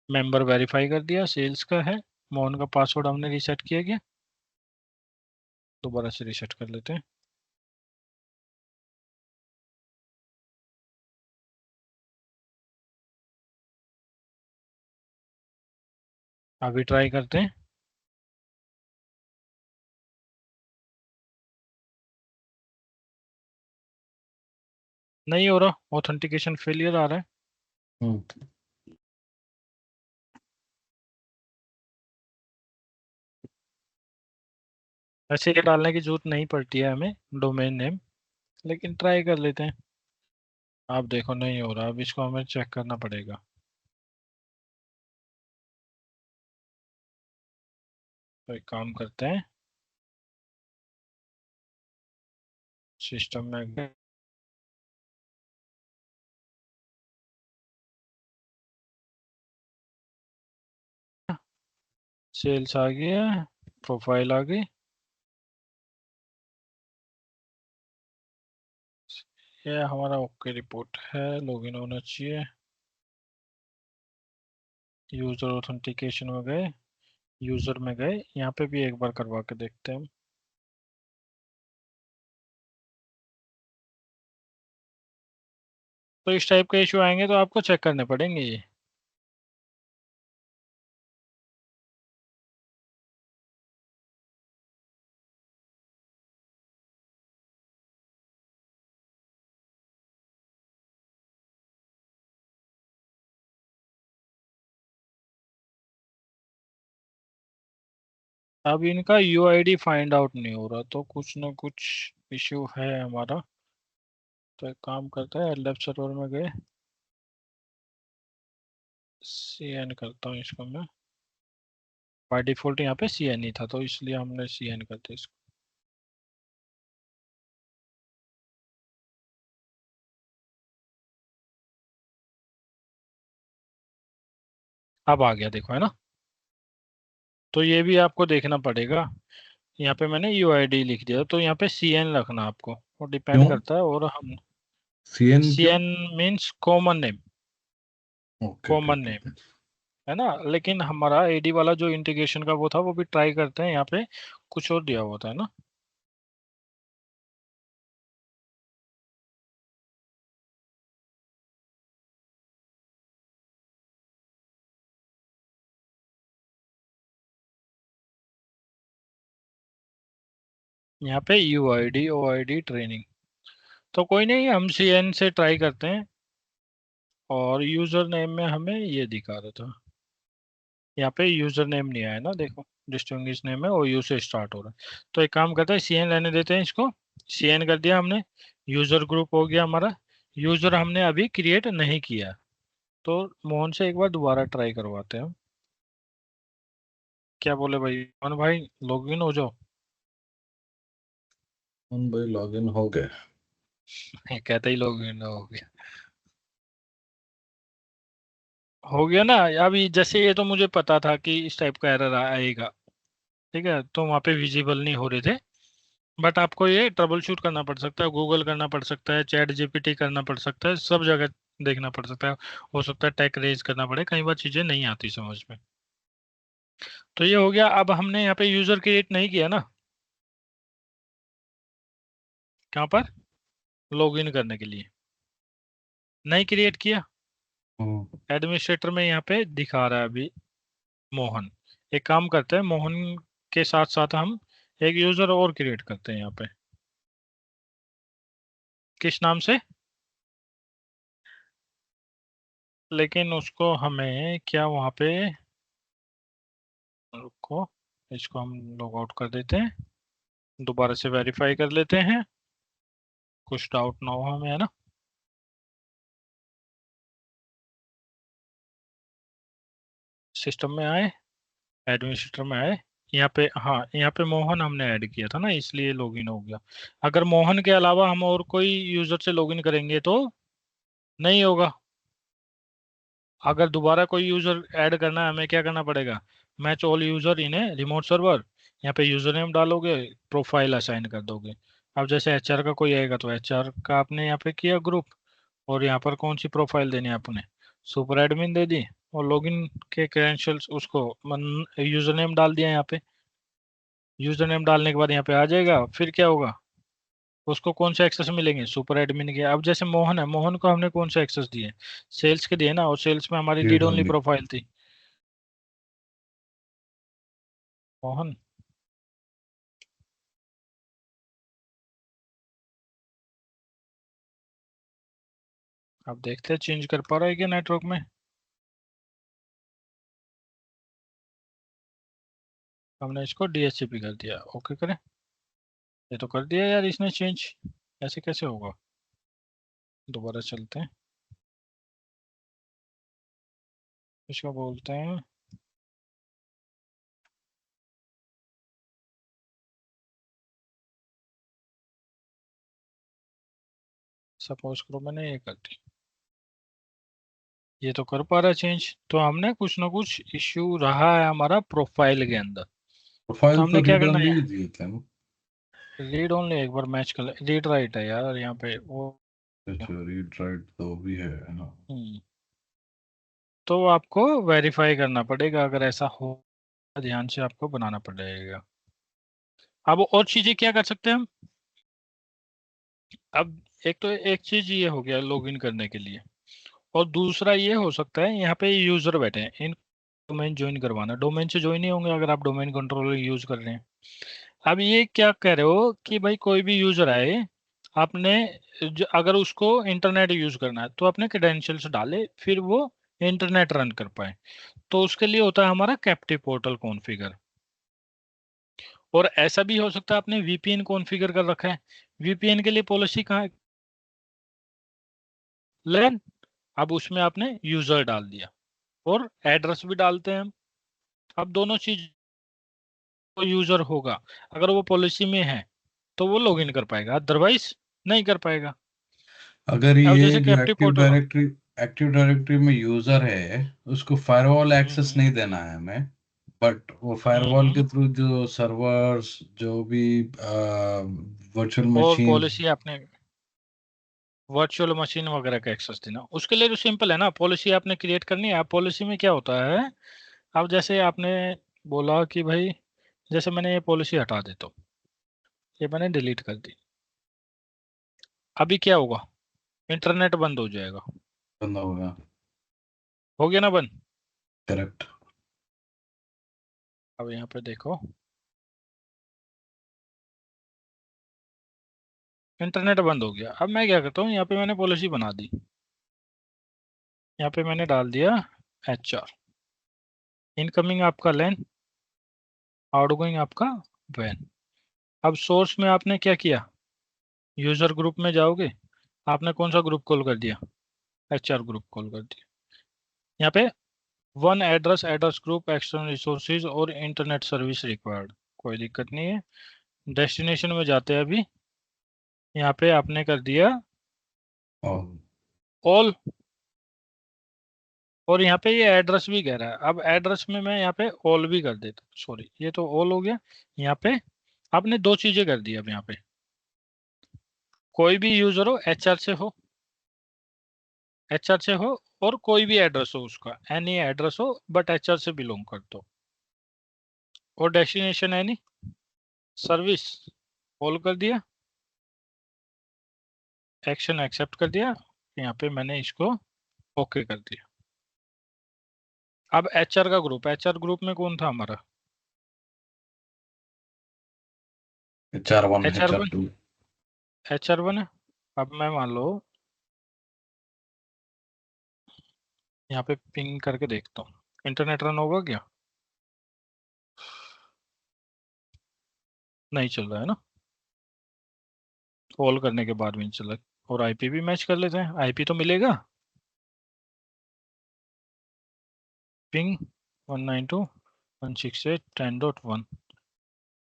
मेंबर वेरीफाई कर दिया, सेल्स का है, मोहन का पासवर्ड हमने रीसेट किया गया, दोबारा से रीसेट कर लेते हैं। अभी ट्राई करते हैं, नहीं हो रहा, ऑथेंटिकेशन फेलियर आ रहा है। हम्म। ऐसे ये डालने की जरूरत नहीं पड़ती है हमें डोमेन नेम, लेकिन ट्राई कर लेते हैं। आप देखो नहीं हो रहा, अब इसको हमें चेक करना पड़ेगा। तो एक काम करते हैं, सिस्टम में गए, सेल्स आ गया, प्रोफाइल आ गई, ये हमारा ओके रिपोर्ट है, लॉगिन होना चाहिए। यूजर ऑथेंटिकेशन में गए, यूजर में गए, यहाँ पे भी एक बार करवा के देखते हैं हम। तो इस टाइप के इशू आएंगे तो आपको चेक करने पड़ेंगे ये। अब इनका यूआईडी फाइंड आउट नहीं हो रहा, तो कुछ ना कुछ इश्यू है हमारा। तो एक काम करते हैं, एलएफ सर्वर में गए, सीएन करता हूँ इसको मैं। बाय डिफॉल्ट यहाँ पे सीएन ही था, तो इसलिए हमने सीएन कर दिया इसको। अब आ गया, देखो, है ना। तो ये भी आपको देखना पड़ेगा। यहाँ पे मैंने यूआईडी लिख दिया, तो यहाँ पे सीएन रखना आपको, वो डिपेंड क्यों? करता है। और हम सीएन क्यों? CN means common name, okay common ठीक नेम, है। है ना। लेकिन हमारा एडी वाला जो इंटीग्रेशन का वो था, वो भी ट्राई करते हैं। यहाँ पे कुछ और दिया हुआ था, है ना। यहाँ पे यूआईडी ओआईडी ट्रेनिंग, तो कोई नहीं, हम सीएन से ट्राई करते हैं। और यूजर नेम में हमें ये दिखा रहा था, यहाँ पे यूजर नेम नहीं आया ना, देखो। डिस्टिंग्विश नेम है और यू से स्टार्ट हो रहा है। तो एक काम करते हैं, सीएन रहने देते हैं इसको। सीएन कर दिया हमने, यूजर ग्रुप हो गया हमारा। यूजर हमने अभी क्रिएट नहीं किया, तो मोहन से एक बार दोबारा ट्राई करवाते हैं। क्या बोले भाई, मोहन भाई लॉगिन हो जाओ। भाई लॉगिन हो गए। कहते ही लॉगिन हो गया। हो गया ना। अभी जैसे ये तो मुझे पता था कि इस टाइप का एरर आएगा, ठीक है, तो वहाँ पे विजिबल नहीं हो रहे थे। बट आपको ये ट्रबल शूट करना पड़ सकता है, गूगल करना पड़ सकता है, चैट जीपीटी करना पड़ सकता है, सब जगह देखना पड़ सकता है। हो सकता है टैग रेज करना पड़े, कई बार चीजें नहीं आती समझ में। तो ये हो गया। अब हमने यहाँ पे यूजर क्रिएट नहीं किया ना, कहाँ पर, लॉगिन करने के लिए नहीं क्रिएट किया। हम्म। एडमिनिस्ट्रेटर में यहाँ पे दिखा रहा है अभी मोहन। एक काम करते हैं, मोहन के साथ साथ हम एक यूजर और क्रिएट करते हैं यहाँ पे। किस नाम से, लेकिन उसको हमें क्या वहाँ पे, रुको, इसको हम लॉग आउट कर देते हैं, दोबारा से वेरीफाई कर लेते हैं, कुछ डाउट ना हो हमें, है ना। सिस्टम में आए, एडमिनिस्ट्रेटर में आए, यहाँ पे, हाँ, यहाँ पे मोहन हमने ऐड किया था ना, इसलिए लॉगिन हो गया। अगर मोहन के अलावा हम और कोई यूजर से लॉगिन करेंगे तो नहीं होगा। अगर दोबारा कोई यूजर ऐड करना है, हमें क्या करना पड़ेगा, match all user in a remote server. यहाँ पे यूजर नेम डालोगे, प्रोफाइल असाइन कर दोगे। अब जैसे एचआर का कोई आएगा, तो एचआर का आपने यहाँ पे किया ग्रुप, और यहाँ पर कौन सी प्रोफाइल देनी है आपने, सुपर एडमिन दे दी, और लॉगिन के क्रेडेंशियल्स उसको यूजर नेम डाल दिया यहाँ पे। यूजर नेम डालने के बाद यहाँ पे आ जाएगा, फिर क्या होगा, उसको कौन से एक्सेस मिलेंगे, सुपर एडमिन के। अब जैसे मोहन है, मोहन को हमने कौन से एक्सेस दिए, सेल्स के दिए ना, और सेल्स में हमारी lead read only only. Profile थी। मोहन, अब देखते हैं चेंज कर पा रहा है क्या नेटवर्क में। हमने इसको डीएचसीपी कर दिया, ओके करें। ये तो कर दिया यार इसने चेंज, ऐसे कैसे होगा। दोबारा चलते हैं, इसको बोलते हैं, सपोज करो मैंने ये कर दी, ये तो कर पा रहा है चेंज। तो हमने कुछ ना कुछ इश्यू रहा है हमारा प्रोफाइल के अंदर। तो प्रोफाइल तो हमने क्या रीड करना ओनली है, दिए थे ना। रीड ओनली एक बार मैच कर, रीड राइट है यार यहाँ पे वो। अच्छा रीड राइट तो भी है ना। हम्म, तो आपको वेरीफाई करना पड़ेगा, अगर ऐसा हो ध्यान से आपको बनाना पड़ेगा। अब और चीजें क्या कर सकते हैं हम। अब एक तो एक चीज ये हो गया लॉगिन करने के लिए, और दूसरा ये हो सकता है यहाँ पे यूजर बैठे हैं, इन डोमेन ज्वाइन करवाना, डोमेन से ज्वाइन नहीं होंगे अगर आप डोमेन कंट्रोलर यूज कर रहे हैं। अब ये क्या कह रहे हो कि भाई कोई भी यूजर आए, आपने अगर उसको इंटरनेट यूज करना है, तो अपने क्रेडेंशियल्स डाले, फिर वो इंटरनेट रन कर पाए। तो उसके लिए होता है हमारा कैप्टिव पोर्टल कॉन्फ़िगर। और ऐसा भी हो सकता है आपने वीपीएन कॉन्फ़िगर कर रखा है, वीपीएन के लिए पॉलिसी कहाँ है, लेन। अब उसमें आपने यूजर डाल दिया और एड्रेस भी डालते हैं हम। अब दोनों चीज यूजर होगा, अगर वो पॉलिसी में है तो वो लॉगिन कर पाएगा, अदरवाइज नहीं कर पाएगा। अगर अब ये जैसे जो कैप्टिव पोर्टल। एक्टिव डायरेक्टरी में यूजर है उसको फायरवॉल एक्सेस हम्म नहीं देना है हमें, बट वो फायरवॉल हम्म। के थ्रू जो सर्वर्स जो भी वर्चुअल और मशीन्स। पॉलिसी आपने वर्चुअल मशीन वगैरह का एक्सेस देना, उसके लिए तो सिंपल है ना, पॉलिसी आपने क्रिएट करनी है। अब पॉलिसी में क्या होता है, अब जैसे आपने बोला कि भाई, जैसे मैंने ये पॉलिसी हटा देता हूँ, ये मैंने डिलीट कर दी, अभी क्या होगा, इंटरनेट बंद हो जाएगा। बंद होगा। हो गया ना बंद। करेक्ट। अब यहाँ पे देखो, इंटरनेट बंद हो गया। अब मैं क्या करता हूँ, यहाँ पे मैंने पॉलिसी बना दी, यहाँ पे मैंने डाल दिया HR, इनकमिंग आपका लैन, आउटगोइंग आपका वैन। अब सोर्स में आपने क्या किया, यूजर ग्रुप में जाओगे, आपने कौन सा ग्रुप कॉल कर दिया, HR ग्रुप कॉल कर दिया। यहाँ पे one address, address group, external resources और इंटरनेट सर्विस रिक्वायर्ड, कोई दिक्कत नहीं है। डेस्टिनेशन में जाते हैं अभी, यहाँ पे आपने कर दिया और ऑल, और यहाँ पे ये एड्रेस भी कह रहा है। अब एड्रेस में मैं यहाँ पे ऑल भी कर देता, सॉरी ये तो ऑल हो गया। यहाँ पे आपने दो चीजें कर दी। अब यहाँ पे कोई भी यूजर हो, HR से हो, और कोई भी एड्रेस हो उसका, एनी एड्रेस हो बट HR से बिलोंग कर दो, और डेस्टिनेशन एनी सर्विस ऑल कर दिया, एक्शन एक्सेप्ट कर दिया, यहाँ पे मैंने इसको ओके कर दिया। अब HR ग्रुप में कौन था हमारा, HR1 H R one, HR2। HR1 है। अब मैं मान लो यहाँ पे पिंग करके देखता हूँ, इंटरनेट रन होगा क्या, नहीं चल रहा है ना, कॉल करने के बाद भी नहीं चल रहा। और IP भी मैच कर लेते हैं, IP तो मिलेगा, पिंग 192.168.10.1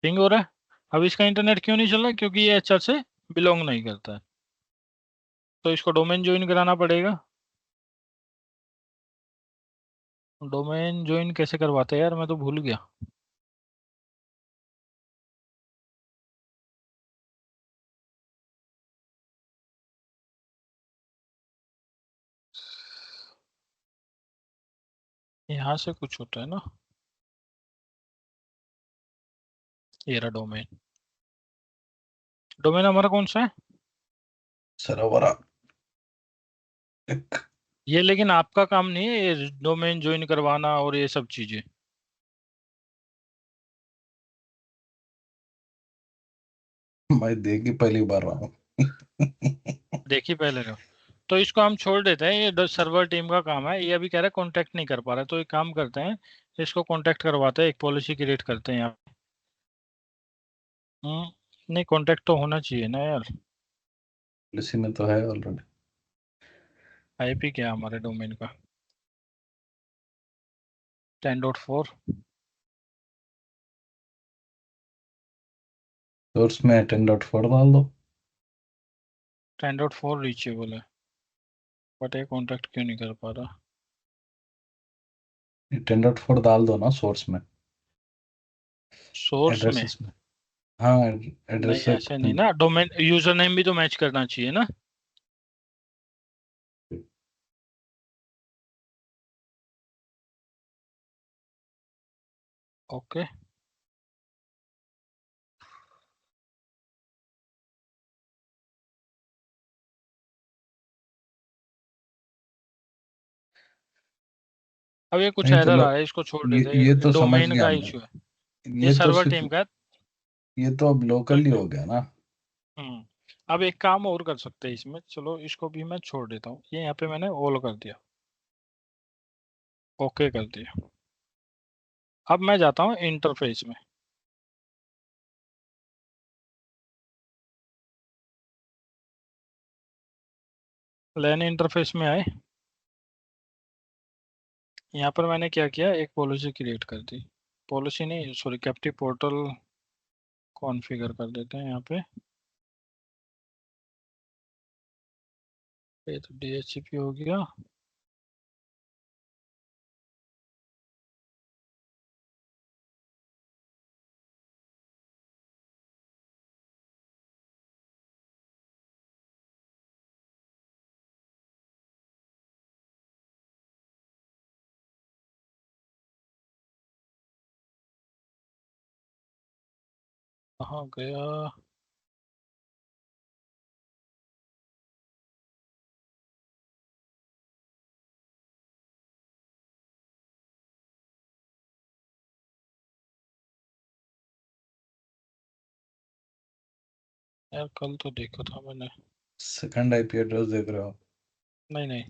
पिंग हो रहा है। अब इसका इंटरनेट क्यों नहीं चल रहा, क्योंकि ये HR से बिलोंग नहीं करता है, तो इसको डोमेन ज्वाइन कराना पड़ेगा। डोमेन ज्वाइन कैसे करवाते हैं यार, मैं तो भूल गया। यहाँ से कुछ होता है ना, ये रहा डोमेन। डोमेन हमारा कौन सा है, सरवरा एक। ये लेकिन आपका काम नहीं है ये डोमेन ज्वाइन करवाना और ये सब चीजें। मैं देखी पहली बार रहा हूँ। देखिए पहले का, तो इसको हम छोड़ देते हैं, ये सर्वर टीम का काम है। ये अभी कह रहा है कांटेक्ट नहीं कर पा रहा है, तो एक काम करते हैं, इसको कांटेक्ट करवाते हैं, एक पॉलिसी क्रिएट करते हैं यहाँ। नहीं, कांटेक्ट तो होना चाहिए ना यार। इसी में तो है ऑलरेडी। IP क्या है हमारे डोमेन का, 10.4, सोर्स में 10.4 डाल दो। 10.4 रीचेबल है, बट ये कांटेक्ट क्यों नहीं कर पा रहा, 10.4 डाल दो ना सोर्स में, सोर्स में। एड्रेसेस में। हाँ, नहीं एड्रेस से। ऐसे नहीं ना, डोमेन यूजर नेम भी तो मैच करना चाहिए ना। ओके। अब ये कुछ नहीं एरर चलो, आ रहा है, इसको छोड़ ये देते, तो समझ डोमेन गया का मैं। इशू है, ये ये तो सर्वर सिर्फ, टीम का है। ये तो अब तो लोकल ही हो गया ना। अब एक काम और कर सकते हैं इसमें, चलो इसको भी मैं छोड़ देता हूँ, ये यहाँ पे मैंने ऑल कर दिया, ओके कर दिया। अब मैं जाता हूँ इंटरफेस में, लैन इंटरफेस में आए, यहाँ पर मैंने क्या किया, एक पॉलिसी क्रिएट कर दी। पॉलिसी नहीं, सॉरी, कैप्टिव पोर्टल कॉन्फ़िगर कर देते हैं यहाँ पे। ये तो DHCP हो गया। कहाँ गया? यार कल तो देखा था मैंने। सेकंड आईपी एड्रेस देख रहे हो? नहीं नहीं,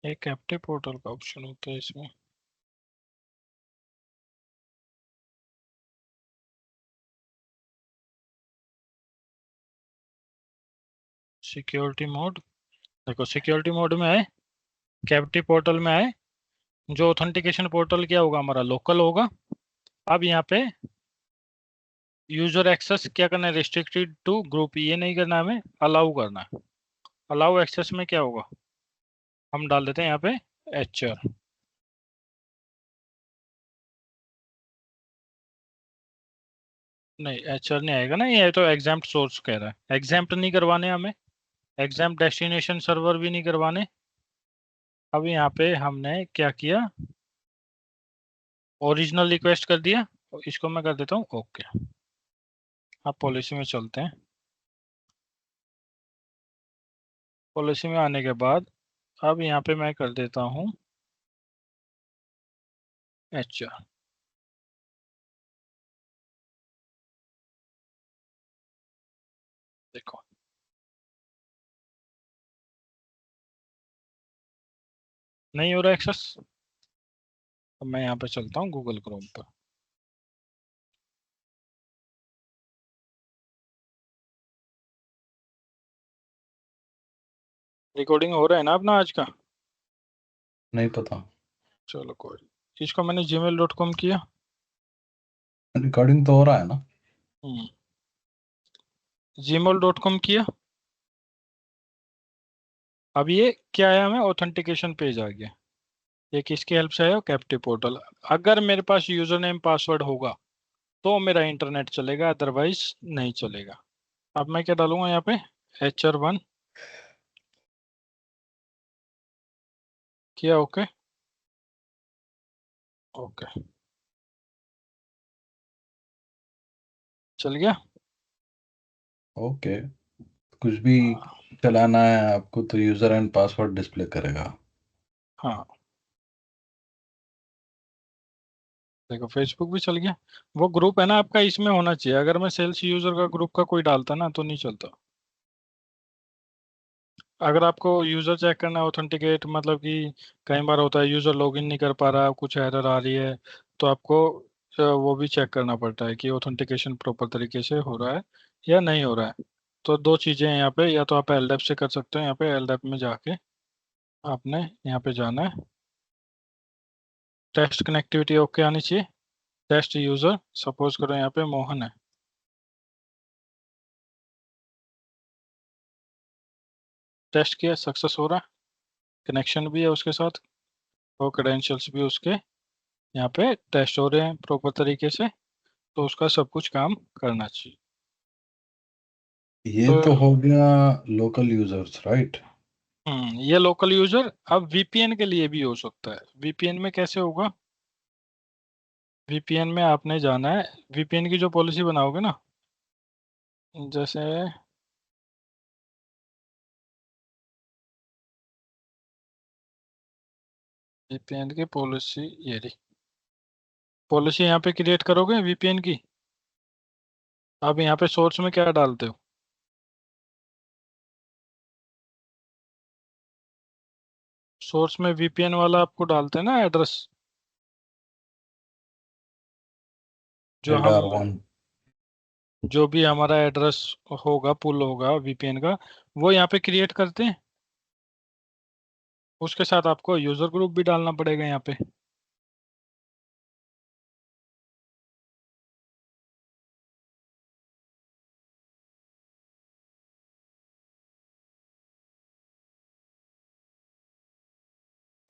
एक कैप्टिव पोर्टल का ऑप्शन होता है इसमें। सिक्योरिटी मोड, देखो सिक्योरिटी मोड में आए, कैप्टिव पोर्टल में आए, जो ऑथेंटिकेशन पोर्टल क्या होगा, हमारा लोकल होगा। अब यहाँ पे यूजर एक्सेस क्या करना है, रिस्ट्रिक्टेड टू ग्रुप, ये नहीं करना हमें, अलाउ करना है। अलाउ एक्सेस में क्या होगा, हम डाल देते हैं यहाँ पे HR। नहीं HR नहीं आएगा ना, ये तो एग्जाम्प्ट सोर्स कह रहा है, एग्जाम्प्ट नहीं करवाने हमें, एग्जाम्प्ट डेस्टिनेशन सर्वर भी नहीं करवाने। अब यहाँ पे हमने क्या किया, ओरिजिनल रिक्वेस्ट कर दिया, और इसको मैं कर देता हूँ ओके। अब पॉलिसी में चलते हैं। पॉलिसी में आने के बाद अब यहाँ पे मैं कर देता हूँ HR। देखो नहीं हो रहा एक्सेस। अब मैं यहाँ पे चलता हूँ गूगल क्रोम पर। रिकॉर्डिंग हो रहा है ना अपना आज का? नहीं पता। चलो कोई, इसको मैंने gmail.com किया। रिकॉर्डिंग तो हो रहा है ना? gmail.com किया। अब ये क्या आया, हमें ऑथेंटिकेशन पेज आ गया। ये किसकी हेल्प से आया, कैप्टिव पोर्टल। अगर मेरे पास यूजर नेम पासवर्ड होगा तो मेरा इंटरनेट चलेगा, अदरवाइज नहीं चलेगा। अब मैं क्या डालूंगा यहाँ पे, HR1 किया, ओके। ओके, चल गया। ओके। कुछ भी चलाना है आपको तो यूजर एंड पासवर्ड डिस्प्ले करेगा। हाँ देखो, फेसबुक भी चल गया। वो ग्रुप है ना आपका, इसमें होना चाहिए। अगर मैं सेल्स यूजर का ग्रुप का कोई डालता ना तो नहीं चलता। अगर आपको यूजर चेक करना है, ऑथेंटिकेट, मतलब कि कई बार होता है यूजर लॉगिन नहीं कर पा रहा, कुछ एरर आ रही है, तो आपको वो भी चेक करना पड़ता है कि ऑथेंटिकेशन प्रॉपर तरीके से हो रहा है या नहीं हो रहा है। तो दो चीजें हैं यहाँ पे, या तो आप LDAP से कर सकते हो। यहाँ पे LDAP में जाके आपने यहाँ पे जाना है, टेस्ट कनेक्टिविटी ओके आनी चाहिए। टेस्ट यूजर, सपोज करो यहाँ पे मोहन है। टेस्ट किया, सक्सेस हो रहा है, कनेक्शन भी है उसके साथ, और क्रेडेंशियल्स भी उसके यहाँ पे टेस्ट हो रहे हैं प्रॉपर तरीके से। तो उसका सब कुछ काम करना चाहिए। ये तो तो हो गया लोकल यूजर्स, राइट? ये लोकल यूजर। अब VPN के लिए भी हो सकता है। VPN में कैसे होगा, VPN में आपने जाना है, VPN की जो पॉलिसी बनाओगे ना, जैसे VPN की पॉलिसी, ये रही पॉलिसी, यहाँ पे क्रिएट करोगे VPN की। अब यहाँ पे सोर्स में क्या डालते हो, सोर्स में VPN वाला आपको डालते हैं ना एड्रेस, जो हम, एडार1। जो भी हमारा एड्रेस होगा, पुल होगा VPN का, वो यहाँ पे क्रिएट करते हैं। उसके साथ आपको यूजर ग्रुप भी डालना पड़ेगा यहाँ पे।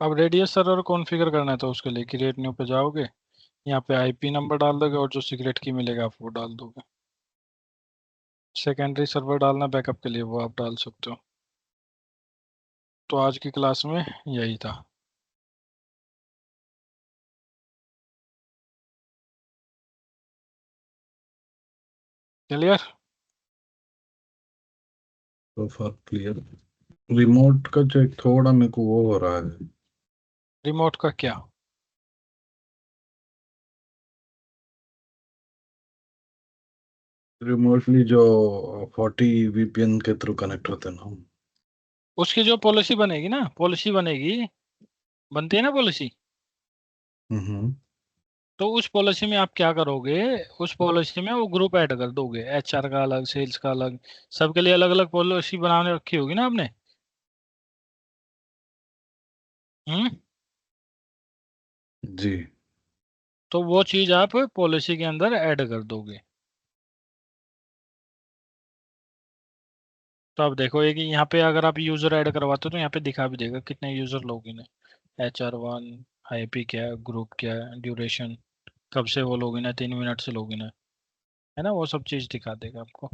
अब रेडियस सर्वर कॉन्फ़िगर करना है तो उसके लिए क्रिएट न्यू पे जाओगे, यहाँ पे आईपी नंबर डाल दोगे और जो सीक्रेट की मिलेगा आप वो डाल दोगे। सेकेंडरी सर्वर डालना बैकअप के लिए वो आप डाल सकते हो। तो आज की क्लास में यही था। क्लियर? तो फॉर क्लियर। रिमोट का चेक थोड़ा मेरे को वो हो रहा है। रिमोट का क्या? रिमोटली जो 40 VPN के थ्रू कनेक्ट होते हैं ना। उसकी जो पॉलिसी बनेगी ना, पॉलिसी बनेगी, बनती है ना पॉलिसी, हम्म। तो उस पॉलिसी में आप क्या करोगे, उस पॉलिसी में वो ग्रुप ऐड कर दोगे, एचआर का अलग, सेल्स का अलग, सबके लिए अलग अलग पॉलिसी बनाने रखी होगी ना आपने। हम्म। जी। तो वो चीज आप पॉलिसी के अंदर ऐड कर दोगे। तो आप देखोगे कि यहाँ पे अगर आप यूजर ऐड करवाते हो तो यहाँ पे दिखा भी देगा कितने यूजर लॉगिन है, HR1, आईपी क्या है, ग्रुप क्या है, ड्यूरेशन, कब से वो लॉगिन है, 3 मिनट से लॉगिन है ना, वो सब चीज दिखा देगा आपको।